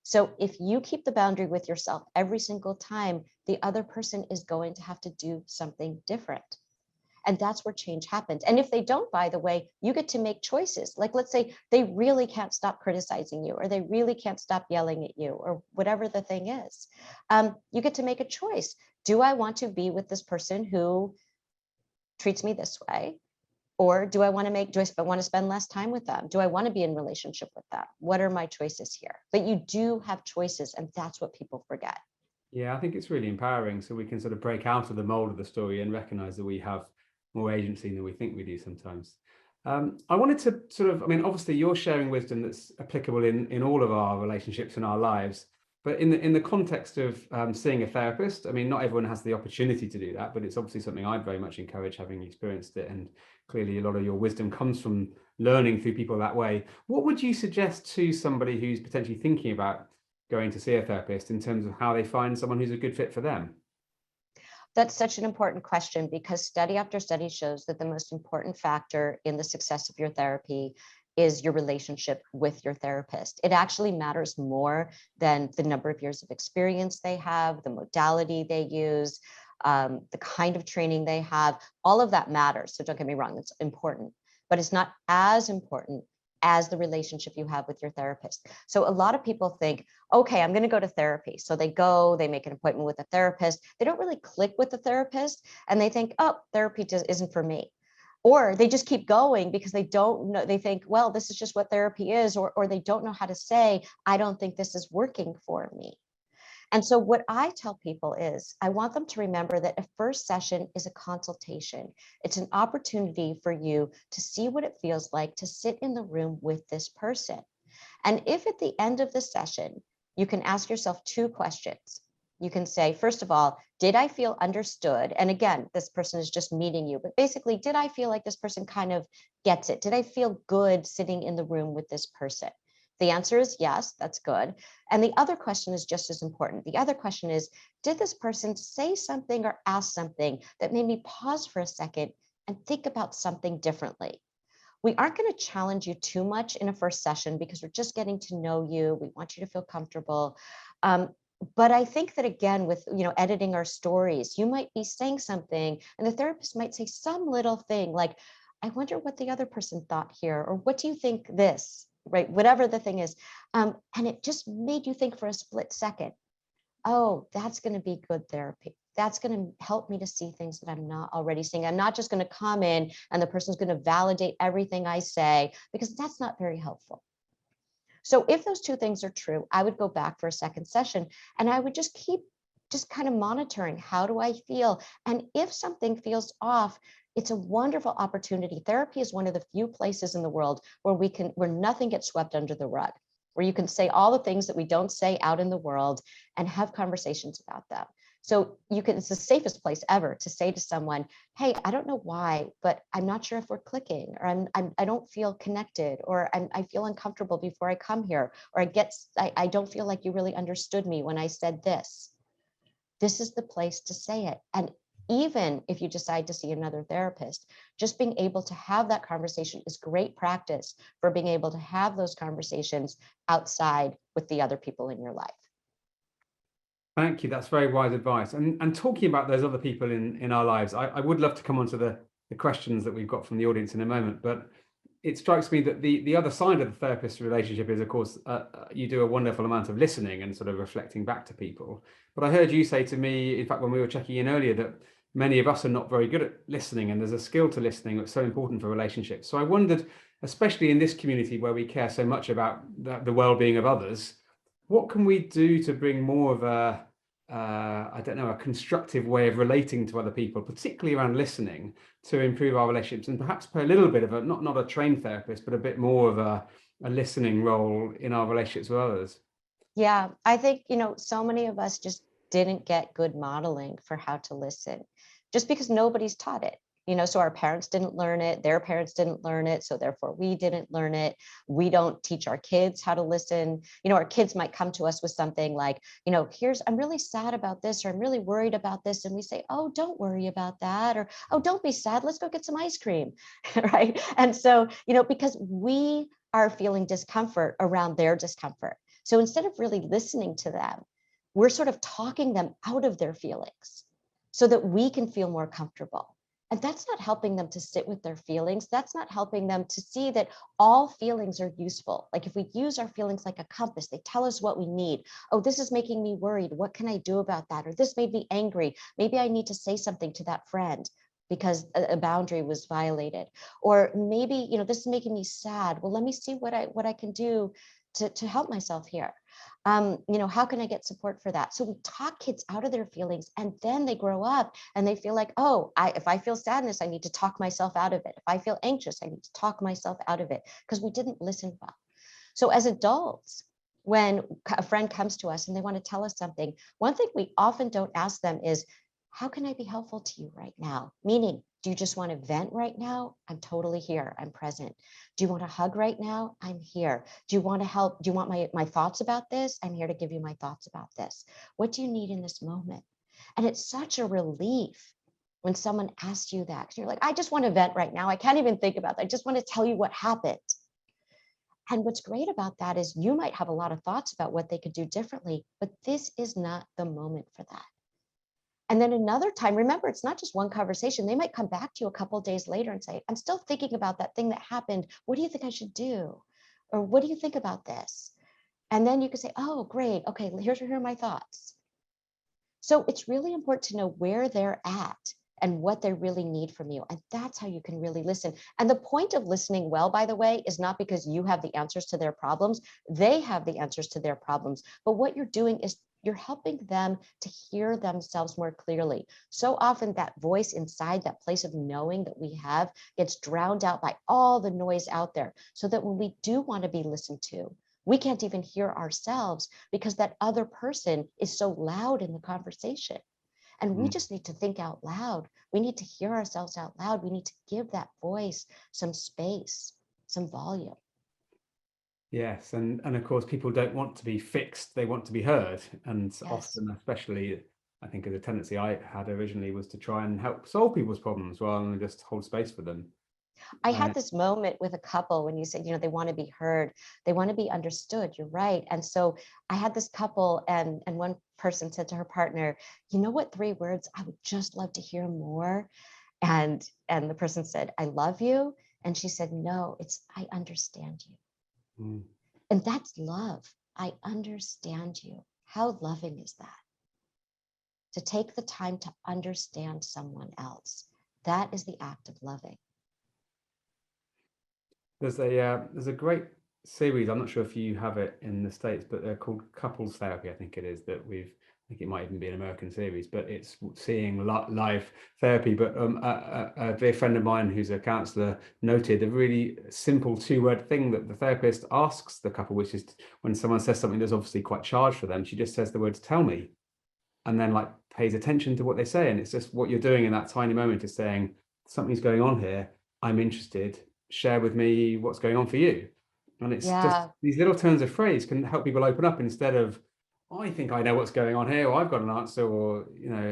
So if you keep the boundary with yourself every single time, the other person is going to have to do something different. And that's where change happens. And if they don't, by the way, you get to make choices. Like, let's say they really can't stop criticizing you, or they really can't stop yelling at you, or whatever the thing is. You get to make a choice. Do I want to be with this person who treats me this way? Or do I want to spend less time with them? Do I want to be in relationship with them? What are my choices here? But you do have choices, and that's what people forget. Yeah, I think it's really empowering. So we can sort of break out of the mold of the story and recognize that we have more agency than we think we do sometimes. I wanted to sort of, I mean, obviously you're sharing wisdom that's applicable in all of our relationships and our lives. But in the context of seeing a therapist, I mean, not everyone has the opportunity to do that, but it's obviously something I'd very much encourage, having experienced it. And clearly a lot of your wisdom comes from learning through people that way. What would you suggest to somebody who's potentially thinking about going to see a therapist in terms of how they find someone who's a good fit for them? That's such an important question, because study after study shows that the most important factor in the success of your therapy is your relationship with your therapist. It actually matters more than the number of years of experience they have, the modality they use, the kind of training they have. All of that matters. So don't get me wrong, it's important, but it's not as important as the relationship you have with your therapist. So a lot of people think, okay, I'm going to go to therapy. So they make an appointment with a therapist. They don't really click with the therapist, and they think, oh, therapy isn't for me. Or they just keep going because they don't know. They think, well, this is just what therapy is, or they don't know how to say, I don't think this is working for me. And so what I tell people is I want them to remember that a first session is a consultation. It's an opportunity for you to see what it feels like to sit in the room with this person. And if at the end of the session, you can ask yourself two questions. You can say, first of all, did I feel understood? And again, this person is just meeting you, but basically, did I feel like this person kind of gets it? Did I feel good sitting in the room with this person? The answer is yes, that's good. And the other question is just as important. The other question is, did this person say something or ask something that made me pause for a second and think about something differently? We aren't going to challenge you too much in a first session because we're just getting to know you. We want you to feel comfortable. But I think that, again, with editing our stories, you might be saying something and the therapist might say some little thing like, I wonder what the other person thought here, or what do you think this, right? Whatever the thing is. And it just made you think for a split second, oh, that's going to be good therapy. That's going to help me to see things that I'm not already seeing. I'm not just going to come in and the person's going to validate everything I say, because that's not very helpful. So if those two things are true, I would go back for a second session and I would just keep kind of monitoring, how do I feel? And if something feels off, it's a wonderful opportunity. Therapy is one of the few places in the world where nothing gets swept under the rug, where you can say all the things that we don't say out in the world and have conversations about them. So it's the safest place ever to say to someone, hey, I don't know why, but I'm not sure if we're clicking, or I don't feel connected, or I feel uncomfortable before I come here, or I don't feel like you really understood me when I said this. This is the place to say it. And even if you decide to see another therapist, just being able to have that conversation is great practice for being able to have those conversations outside with the other people in your life. Thank you. That's very wise advice. And talking about those other people in our lives, I would love to come on to the questions that we've got from the audience in a moment, but it strikes me that the other side of the therapist relationship is, of course, you do a wonderful amount of listening and sort of reflecting back to people. But I heard you say to me, in fact, when we were checking in earlier, that many of us are not very good at listening, and there's a skill to listening that's so important for relationships. So I wondered, especially in this community where we care so much about the well-being of others, what can we do to bring more of a constructive way of relating to other people, particularly around listening, to improve our relationships, and perhaps play a little bit of not a trained therapist, but a bit more of a listening role in our relationships with others? Yeah, I think, so many of us just didn't get good modeling for how to listen, just because nobody's taught it. So our parents didn't learn it, their parents didn't learn it, so therefore we didn't learn it. We don't teach our kids how to listen. Our kids might come to us with something like, I'm really sad about this, or I'm really worried about this. And we say, oh, don't worry about that. Or, oh, don't be sad. Let's go get some ice cream. Right. And so, because we are feeling discomfort around their discomfort. So instead of really listening to them, we're sort of talking them out of their feelings so that we can feel more comfortable. And that's not helping them to sit with their feelings. That's not helping them to see that all feelings are useful. Like if we use our feelings like a compass, they tell us what we need. Oh, this is making me worried. What can I do about that? Or this made me angry. Maybe I need to say something to that friend because a boundary was violated. Or maybe, this is making me sad. Well, let me see what I can do to help myself here. How can I get support for that? So we talk kids out of their feelings, and then they grow up and they feel like, oh, if I feel sadness, I need to talk myself out of it. If I feel anxious, I need to talk myself out of it, because we didn't listen well. So as adults, when a friend comes to us and they want to tell us something, one thing we often don't ask them is, how can I be helpful to you right now? Meaning, do you just want to vent right now? I'm totally here. I'm present. Do you want a hug right now? I'm here. Do you want to help? Do you want my thoughts about this? I'm here to give you my thoughts about this. What do you need in this moment? And it's such a relief when someone asks you that. You're like, I just want to vent right now. I can't even think about that. I just want to tell you what happened. And what's great about that is you might have a lot of thoughts about what they could do differently, but this is not the moment for that. And then another time, remember, it's not just one conversation. They might come back to you a couple of days later and say, I'm still thinking about that thing that happened. What do you think I should do? Or what do you think about this? And then you can say, oh, great. Okay, here are my thoughts. So it's really important to know where they're at and what they really need from you. And that's how you can really listen. And the point of listening well, by the way, is not because you have the answers to their problems. They have the answers to their problems. But what you're doing is you're helping them to hear themselves more clearly. So often that voice inside, that place of knowing that we have, gets drowned out by all the noise out there, so that when we do want to be listened to, we can't even hear ourselves because that other person is so loud in the conversation. And we just need to think out loud. We need to hear ourselves out loud. We need to give that voice some space, some volume. Yes, and of course people don't want to be fixed, they want to be heard. And Yes. often, especially I think as a tendency I had originally was to try and help solve people's problems rather than just hold space for them. I Uh, had this moment with a couple when you said, they want to be heard, they want to be understood. You're right. And so I had this couple, and one person said to her partner, you know what, 3 words I would just love to hear more. And the person said, I love you. And she said, no, it's I understand you. mm. And that's love. I understand you. How loving is that? To take the time to understand someone else. That is the act of loving. There's a great series. I'm not sure if you have it in the States, but they're called Couples Therapy. I think it is that I think it might even be an American series, but it's seeing live therapy. But a dear friend of mine who's a counselor noted a really simple 2-word thing that the therapist asks the couple, which is when someone says something that's obviously quite charged for them, she just says the words "tell me," and then like pays attention to what they say. And it's just what you're doing in that tiny moment is saying something's going on here. I'm interested. Share with me what's going on for you. And it's just Yeah, these little turns of phrase can help people open up instead of, I think I know what's going on here, or I've got an answer, or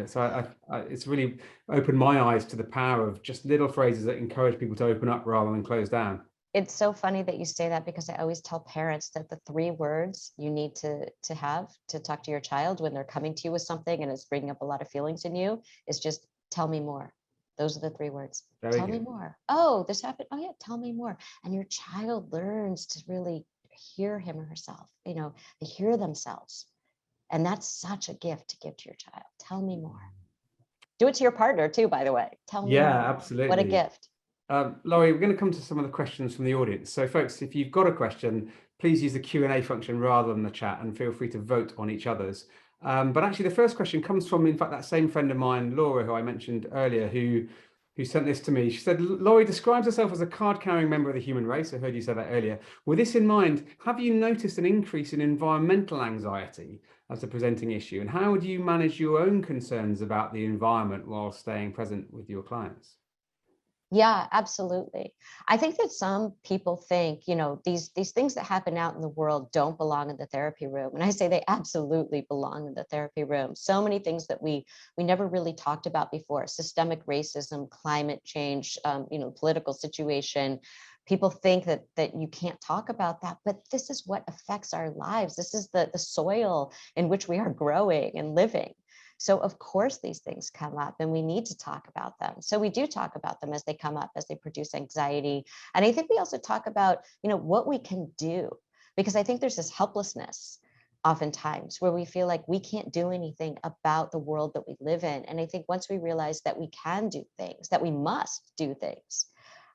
So it's really opened my eyes to the power of just little phrases that encourage people to open up rather than close down. it's so funny that you say that, because I always tell parents that the 3 words you need to have to talk to your child when they're coming to you with something and it's bringing up a lot of feelings in you is just tell me more. Those are the 3 words. Very Tell me good. more. Oh, this happened. Oh yeah, tell me more. And your child learns to really hear him or herself. They hear themselves. And that's such a gift to give to your child. Tell me more. Do it to your partner too, by the way. Tell me Yeah, more. What a absolutely. gift. Laurie, we're going to come to some of the questions from the audience. So folks, if you've got a question, please use the Q&A function rather than the chat, and feel free to vote on each other's. But actually the first question comes from, in fact, that same friend of mine, Laura, who I mentioned earlier, who sent this to me. She said, Laurie describes herself as a card-carrying member of the human race. I heard you say that earlier. With this in mind, have you noticed an increase in environmental anxiety as a presenting issue? And how do you manage your own concerns about the environment while staying present with your clients? Yeah, absolutely. I think that some people think, these things that happen out in the world don't belong in the therapy room. And I say they absolutely belong in the therapy room. So many things that we never really talked about before: systemic racism, climate change, political situation. People think that you can't talk about that, but this is what affects our lives. This is the soil in which we are growing and living. So of course these things come up and we need to talk about them. So we do talk about them as they come up, as they produce anxiety. And I think we also talk about, what we can do, because I think there's this helplessness oftentimes where we feel like we can't do anything about the world that we live in. And I think once we realize that we can do things, that we must do things,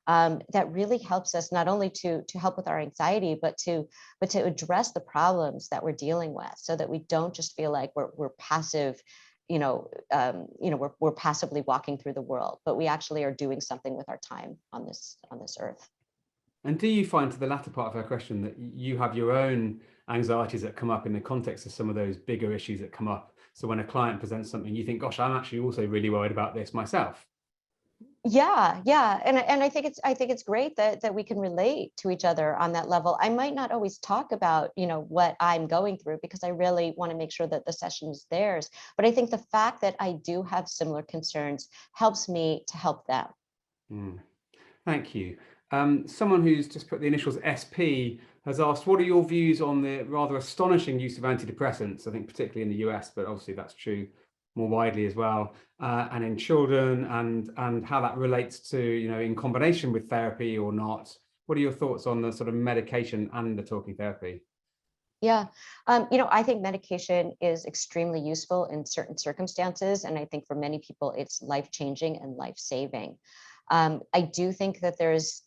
that really helps us not only to help with our anxiety, but to address the problems that we're dealing with, so that we don't just feel like we're passive, we're passively walking through the world, but we actually are doing something with our time on this earth. And do you find, to the latter part of her question, that you have your own anxieties that come up in the context of some of those bigger issues that come up? So when a client presents something, you think, gosh, I'm actually also really worried about this myself. Yeah, and I think it's great that we can relate to each other on that level. I might not always talk about what I'm going through, because I really want to make sure that the session is theirs, but I think the fact that I do have similar concerns helps me to help them. Mm. Thank you. Someone who's just put the initials SP has asked, what are your views on the rather astonishing use of antidepressants? I think particularly in the US, but obviously that's true more widely as well, and in children, and how that relates to, in combination with therapy or not. What are your thoughts on the sort of medication and the talking therapy? Yeah, I think medication is extremely useful in certain circumstances, and I think for many people it's life-changing and life-saving. I do think that there's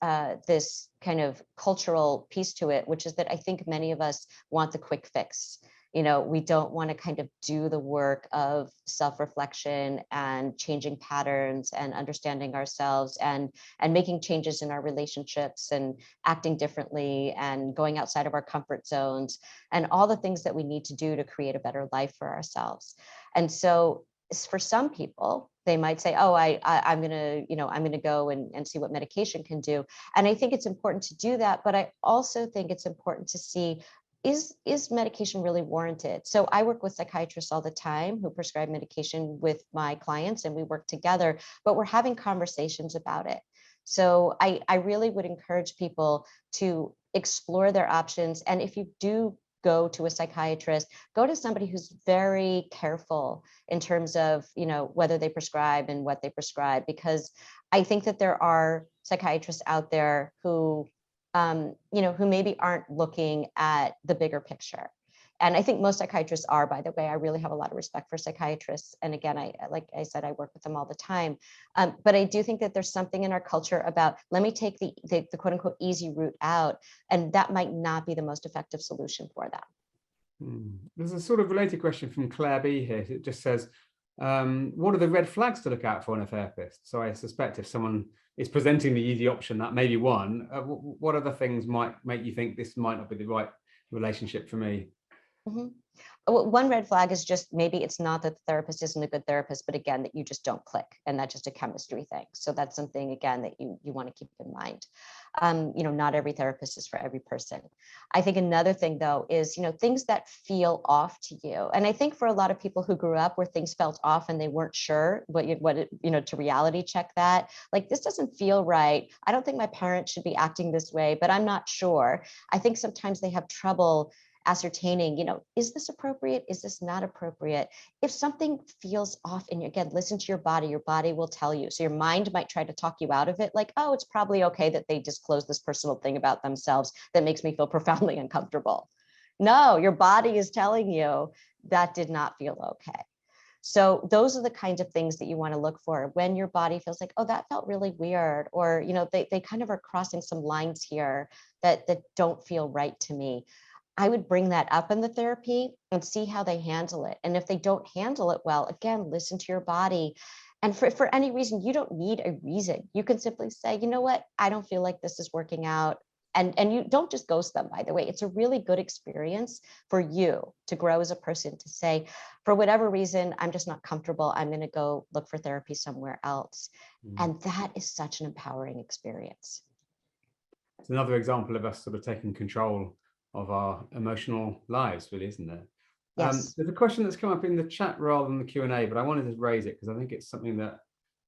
this kind of cultural piece to it, which is that I think many of us want the quick fix. We don't want to kind of do the work of self-reflection and changing patterns and understanding ourselves and making changes in our relationships and acting differently and going outside of our comfort zones and all the things that we need to do to create a better life for ourselves. And so for some people, they might say, oh, I'm going to go and see what medication can do. And I think it's important to do that. But I also think it's important to see, is medication really warranted? So I work with psychiatrists all the time who prescribe medication with my clients, and we work together, but we're having conversations about it. So I really would encourage people to explore their options. And if you do go to a psychiatrist, go to somebody who's very careful in terms of, whether they prescribe and what they prescribe, because I think that there are psychiatrists out there who, who maybe aren't looking at the bigger picture. And I think most psychiatrists are, by the way. I really have a lot of respect for psychiatrists. And again, like I said, I work with them all the time. But I do think that there's something in our culture about, let me take the quote unquote easy route out. And that might not be the most effective solution for them. There's a sort of related question from Claire B here. It just says, what are the red flags to look out for in a therapist? So I suspect if someone is presenting the easy option, that may be one. What other things might make you think this might not be the right relationship for me? Mm-hmm. Well, one red flag is just, maybe it's not that the therapist isn't a good therapist, but again, that you just don't click, and that's just a chemistry thing. So that's something, again, that you want to keep in mind. Not every therapist is for every person. I think another thing, though, is, things that feel off to you. And I think for a lot of people who grew up where things felt off and they weren't sure to reality check that, like, this doesn't feel right. I don't think my parents should be acting this way, but I'm not sure. I think sometimes they have trouble ascertaining, is this appropriate? Is this not appropriate? If something feels off, and again, listen to your body will tell you. So your mind might try to talk you out of it, like, oh, it's probably okay that they disclose this personal thing about themselves that makes me feel profoundly uncomfortable. No, your body is telling you that did not feel okay. So those are the kinds of things that you want to look for when your body feels like, oh, that felt really weird, or, they kind of are crossing some lines here that don't feel right to me. I would bring that up in the therapy and see how they handle it. And if they don't handle it well, again, listen to your body. And for any reason, you don't need a reason. You can simply say, you know what, I don't feel like this is working out. And you don't just ghost them, by the way. It's a really good experience for you to grow as a person, to say, for whatever reason, I'm just not comfortable. I'm going to go look for therapy somewhere else. And that is such an empowering experience. It's another example of us sort of taking control of our emotional lives, really, isn't there? Yes. There's a question that's come up in the chat rather than the Q&A, but I wanted to raise it because I think it's something that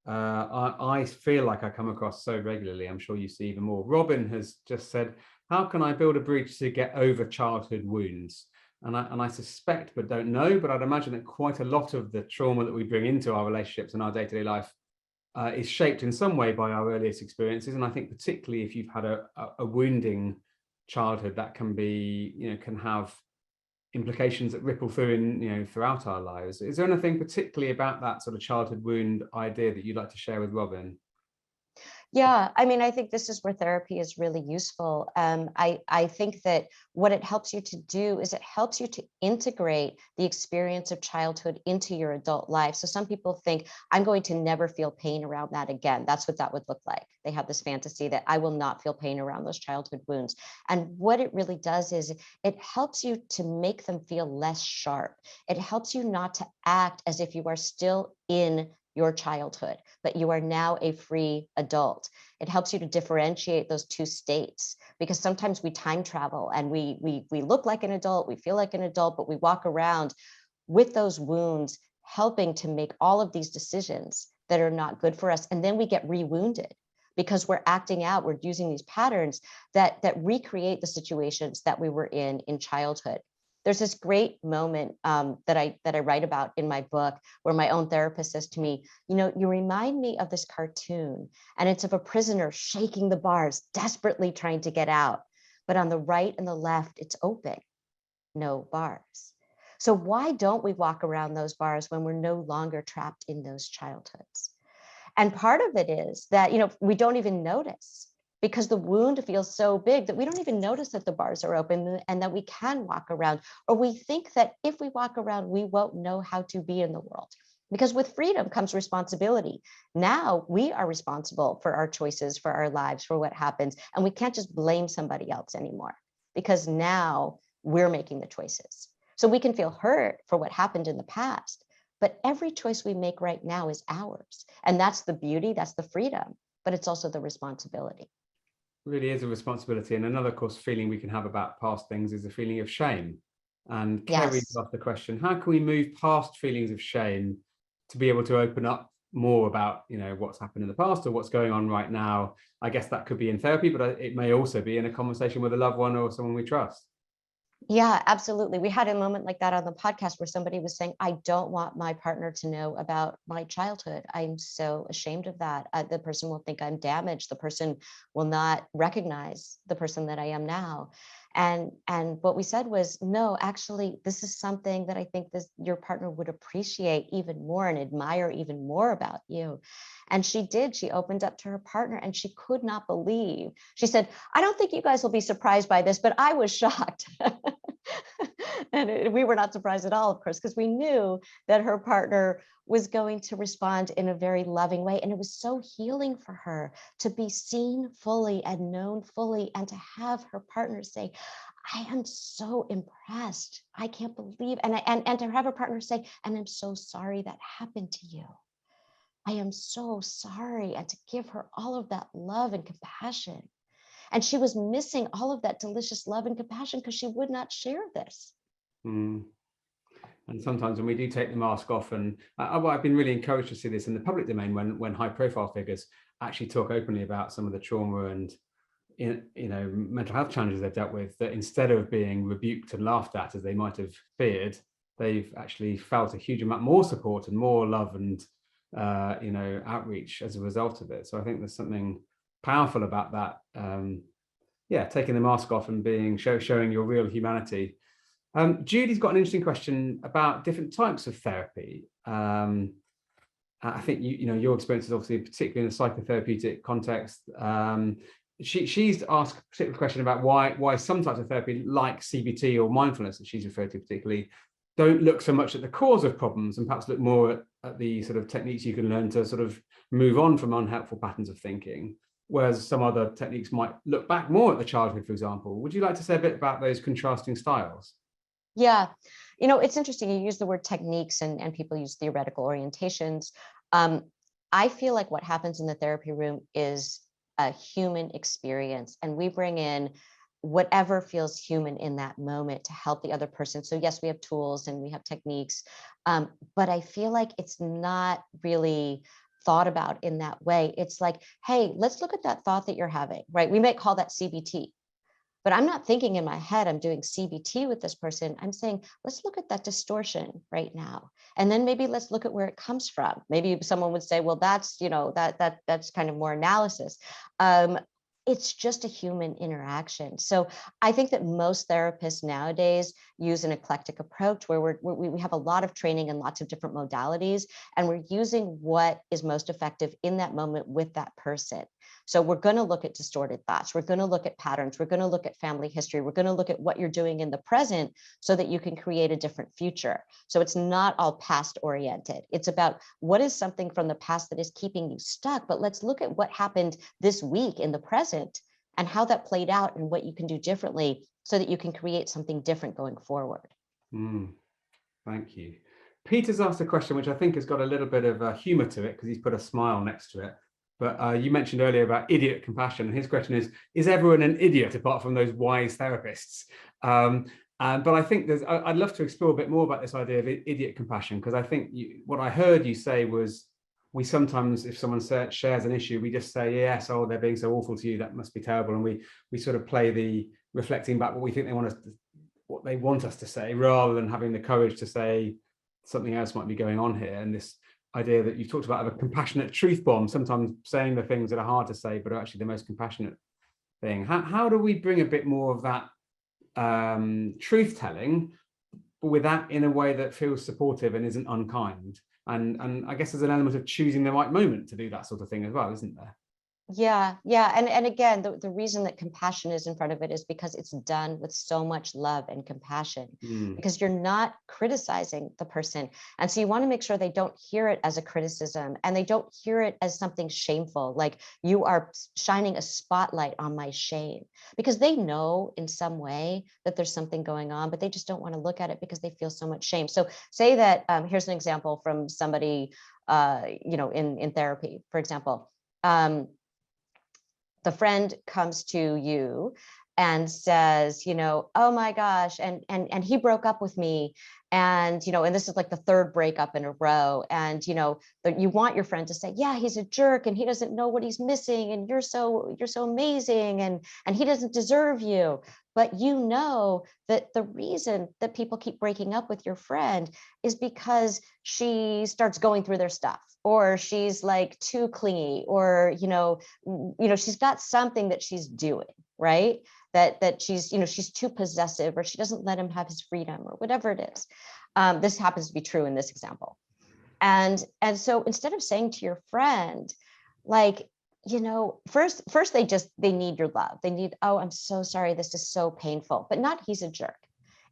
I feel like I come across so regularly. I'm sure you see even more. Robin has just said, how can I build a bridge to get over childhood wounds? And I suspect, but don't know, but I'd imagine that quite a lot of the trauma that we bring into our relationships and our day-to-day life is shaped in some way by our earliest experiences. And I think particularly if you've had a wounding childhood, that can be, can have implications that ripple through in, throughout our lives. Is there anything particularly about that sort of childhood wound idea that you'd like to share with Robin? Yeah, I mean, I think this is where therapy is really useful. I think that what it helps you to do is it helps you to integrate the experience of childhood into your adult life. So some people think, I'm going to never feel pain around that again. That's what that would look like. They have this fantasy that I will not feel pain around those childhood wounds. And what it really does is it helps you to make them feel less sharp. It helps you not to act as if you are still in your childhood, but you are now a free adult. It helps you to differentiate those two states, because sometimes we time travel and we look like an adult, we feel like an adult, but we walk around with those wounds, helping to make all of these decisions that are not good for us. And then we get re-wounded because we're acting out, we're using these patterns that recreate the situations that we were in childhood. There's this great moment that I write about in my book, where my own therapist says to me, you remind me of this cartoon, and it's of a prisoner shaking the bars, desperately trying to get out. But on the right and the left, it's open, no bars. So why don't we walk around those bars when we're no longer trapped in those childhoods? And part of it is that, we don't even notice, because the wound feels so big that we don't even notice that the bars are open and that we can walk around. Or we think that if we walk around, we won't know how to be in the world. Because with freedom comes responsibility. Now we are responsible for our choices, for our lives, for what happens. And we can't just blame somebody else anymore, because now we're making the choices. So we can feel hurt for what happened in the past, But every choice we make right now is ours. And that's the beauty, that's the freedom, but it's also the responsibility. Really is a responsibility. And another, of course, feeling we can have about past things is a feeling of shame. And Kerry's Yes. asked the question, how can we move past feelings of shame to be able to open up more about, what's happened in the past or what's going on right now? I guess that could be in therapy, but it may also be in a conversation with a loved one or someone we trust. Yeah, absolutely. We had a moment like that on the podcast where somebody was saying, I don't want my partner to know about my childhood. I'm so ashamed of that. The person will think I'm damaged. The person will not recognize the person that I am now. And what we said was, no, actually, this is something that I think your partner would appreciate even more and admire even more about you. And she did. She opened up to her partner and she could not believe. She said, I don't think you guys will be surprised by this, but I was shocked. And we were not surprised at all, of course, because we knew that her partner was going to respond in a very loving way. And it was so healing for her to be seen fully and known fully, and to have her partner say, I am so impressed. I can't believe, and to have her partner say, and I'm so sorry that happened to you. I am so sorry. And to give her all of that love and compassion. And she was missing all of that delicious love and compassion because she would not share this. Mm. And sometimes when we do take the mask off, and I've been really encouraged to see this in the public domain when high profile figures actually talk openly about some of the trauma and mental health challenges they've dealt with, that instead of being rebuked and laughed at as they might have feared, they've actually felt a huge amount more support and more love and outreach as a result of it. So I think there's something powerful about that. Taking the mask off and showing your real humanity. Judy's got an interesting question about different types of therapy. I think your experience is obviously particularly in a psychotherapeutic context. She's asked a particular question about why some types of therapy, like CBT or mindfulness that she's referred to particularly, don't look so much at the cause of problems and perhaps look more at the sort of techniques you can learn to sort of move on from unhelpful patterns of thinking, whereas some other techniques might look back more at the childhood, for example. Would you like to say a bit about those contrasting styles? Yeah, it's interesting. You use the word techniques and people use theoretical orientations. I feel like what happens in the therapy room is a human experience, and we bring in whatever feels human in that moment to help the other person. So yes, we have tools and we have techniques, but I feel like it's not really thought about in that way. It's like, hey, let's look at that thought that you're having, right? We might call that CBT. But I'm not thinking in my head, I'm doing CBT with this person. I'm saying, let's look at that distortion right now. And then maybe let's look at where it comes from. Maybe someone would say, well, that's, that's kind of more analysis. It's just a human interaction. So I think that most therapists nowadays use an eclectic approach where we have a lot of training and lots of different modalities, and we're using what is most effective in that moment with that person. So we're going to look at distorted thoughts. We're going to look at patterns. We're going to look at family history. We're going to look at what you're doing in the present so that you can create a different future. So it's not all past oriented. It's about what is something from the past that is keeping you stuck, but let's look at what happened this week in the present and how that played out and what you can do differently so that you can create something different going forward. Thank you. Peter's asked a question which I think has got a little bit of humor to it because he's put a smile next to it. But you mentioned earlier about idiot compassion. And his question is everyone an idiot apart from those wise therapists? But I think I'd love to explore a bit more about this idea of idiot compassion, because I think what I heard you say was, we sometimes, if someone shares an issue, we just say, yes, oh, they're being so awful to you, that must be terrible. And we sort of play the reflecting back what we think what they want us to say, rather than having the courage to say something else might be going on here. And this idea that you've talked about of a compassionate truth bomb, sometimes saying the things that are hard to say but are actually the most compassionate thing. How do we bring a bit more of that truth telling, but with that in a way that feels supportive and isn't unkind? And I guess there's an element of choosing the right moment to do that sort of thing as well, isn't there? Yeah, yeah. And again, the reason that compassion is in front of it is because it's done with so much love and compassion, Mm. because you're not criticizing the person. And so you want to make sure they don't hear it as a criticism, and they don't hear it as something shameful, like you are shining a spotlight on my shame, because they know in some way that there's something going on, but they just don't want to look at it because they feel so much shame. So say that, here's an example from somebody, in therapy, for example. The friend comes to you and says, oh my gosh, and he broke up with me, and and this is like the third breakup in a row, and you want your friend to say, yeah, he's a jerk and he doesn't know what he's missing, and you're so amazing, and he doesn't deserve you. But you know that the reason that people keep breaking up with your friend is because she starts going through their stuff, or she's like too clingy, or she's got something that she's doing, right? That she's too possessive, or she doesn't let him have his freedom, or whatever it is. This happens to be true in this example. And so instead of saying to your friend, like, first they need your love. They need, oh, I'm so sorry, this is so painful, but not he's a jerk.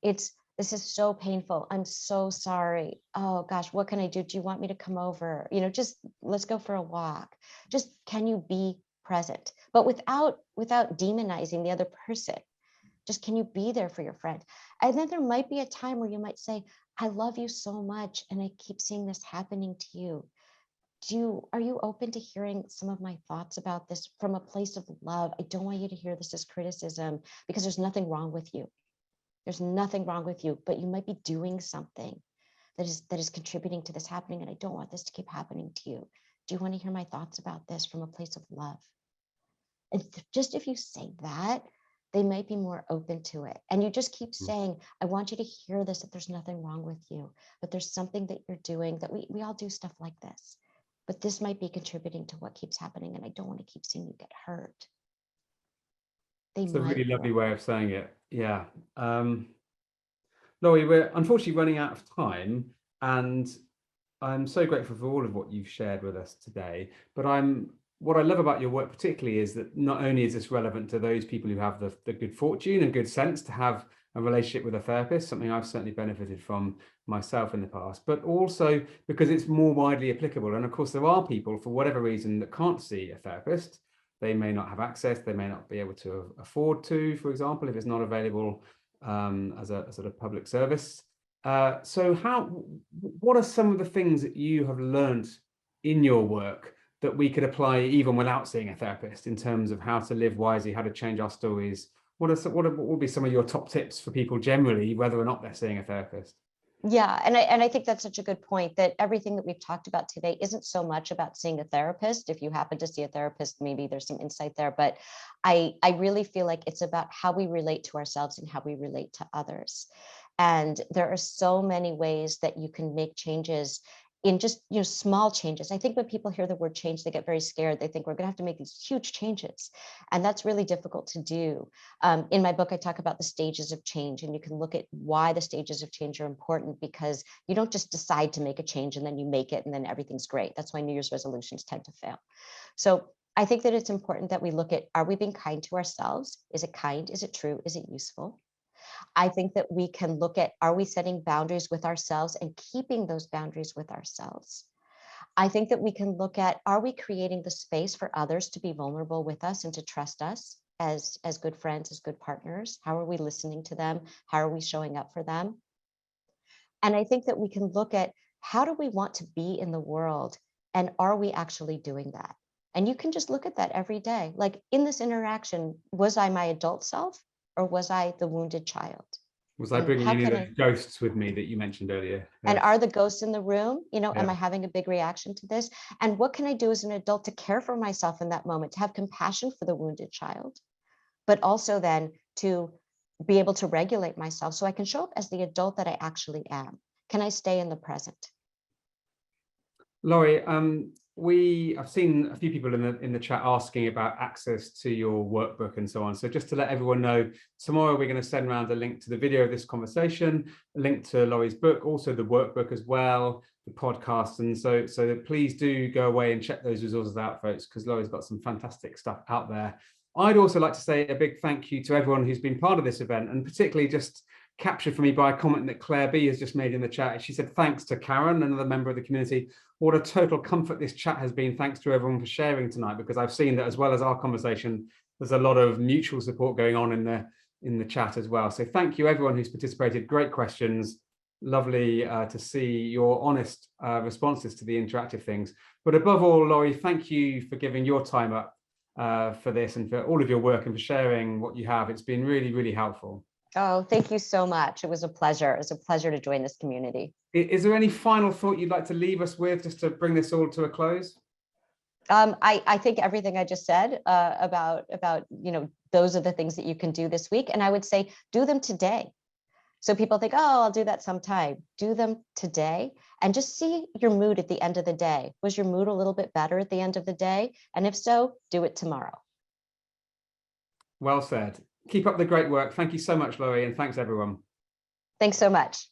It's, this is so painful, I'm so sorry. Oh gosh, what can I do? Do you want me to come over? Just let's go for a walk. Just, can you be present? But without demonizing the other person. Just, can you be there for your friend? And then there might be a time where you might say, I love you so much, and I keep seeing this happening to you. Are you open to hearing some of my thoughts about this from a place of love? I don't want you to hear this as criticism, because there's nothing wrong with you. There's nothing wrong with you, but you might be doing something that is contributing to this happening, and I don't want this to keep happening to you. Do you want to hear my thoughts about this from a place of love? And just if you say that, they might be more open to it. And you just keep saying, I want you to hear this, that there's nothing wrong with you, but there's something that you're doing, that we all do stuff like this, but this might be contributing to what keeps happening, and I don't want to keep seeing you get hurt. It's a really lovely way of saying it. Yeah. Laurie, we're unfortunately running out of time, and I'm so grateful for all of what you've shared with us today. But what I love about your work particularly is that not only is this relevant to those people who have the good fortune and good sense to have a relationship with a therapist, something I've certainly benefited from myself in the past, but also because it's more widely applicable. And of course, there are people, for whatever reason, that can't see a therapist. They may not have access, they may not be able to afford to, for example, if it's not available as a sort of public service. So what are some of the things that you have learned in your work that we could apply even without seeing a therapist, in terms of how to live wisely, how to change our stories? What would be some of your top tips for people generally, whether or not they're seeing a therapist? Yeah, and I think that's such a good point, that everything that we've talked about today isn't so much about seeing a therapist. If you happen to see a therapist, maybe there's some insight there, but I really feel like it's about how we relate to ourselves and how we relate to others. And there are so many ways that you can make changes in just small changes. I think when people hear the word change, they get very scared. They think we're going to have to make these huge changes, and that's really difficult to do. In my book, I talk about the stages of change, and you can look at why the stages of change are important, because you don't just decide to make a change and then you make it and then everything's great. That's why New Year's resolutions tend to fail. So I think that it's important that we look at, are we being kind to ourselves? Is it kind? Is it true? Is it useful? I think that we can look at, are we setting boundaries with ourselves and keeping those boundaries with ourselves? I think that we can look at, are we creating the space for others to be vulnerable with us and to trust us as good friends, as good partners? How are we listening to them? How are we showing up for them? And I think that we can look at, how do we want to be in the world? And are we actually doing that? And you can just look at that every day. Like, in this interaction, was I my adult self, or was I the wounded child? Was I And bringing how any of can those ghosts with me that you mentioned earlier? and are the ghosts in the room? Am Yeah. I having a big reaction to this? And what can I do as an adult to care for myself in that moment, to have compassion for the wounded child, but also then to be able to regulate myself so I can show up as the adult that I actually am? Can I stay in the present? Laurie, I've seen a few people in the chat asking about access to your workbook and so on. So just to let everyone know, tomorrow we're going to send around a link to the video of this conversation, a link to Laurie's book, also the workbook as well, the podcast. And so please do go away and check those resources out, folks, because Laurie's got some fantastic stuff out there. I'd also like to say a big thank you to everyone who's been part of this event, and particularly just captured for me by a comment that Claire B has just made in the chat. She said, thanks to Karen, another member of the community. What a total comfort this chat has been. Thanks to everyone for sharing tonight, because I've seen that as well as our conversation, there's a lot of mutual support going on in the chat as well. So thank you everyone who's participated. Great questions. Lovely to see your honest responses to the interactive things. But above all, Laurie, thank you for giving your time up for this and for all of your work and for sharing what you have. It's been really, really helpful. Oh, thank you so much. It was a pleasure. It was a pleasure to join this community. Is there any final thought you'd like to leave us with, just to bring this all to a close? I think everything I just said about those are the things that you can do this week, and I would say do them today. So people think, oh, I'll do that sometime. Do them today and just see your mood at the end of the day. Was your mood a little bit better at the end of the day? And if so, do it tomorrow. Well said. Keep up the great work. Thank you so much, Laurie, and thanks everyone. Thanks so much.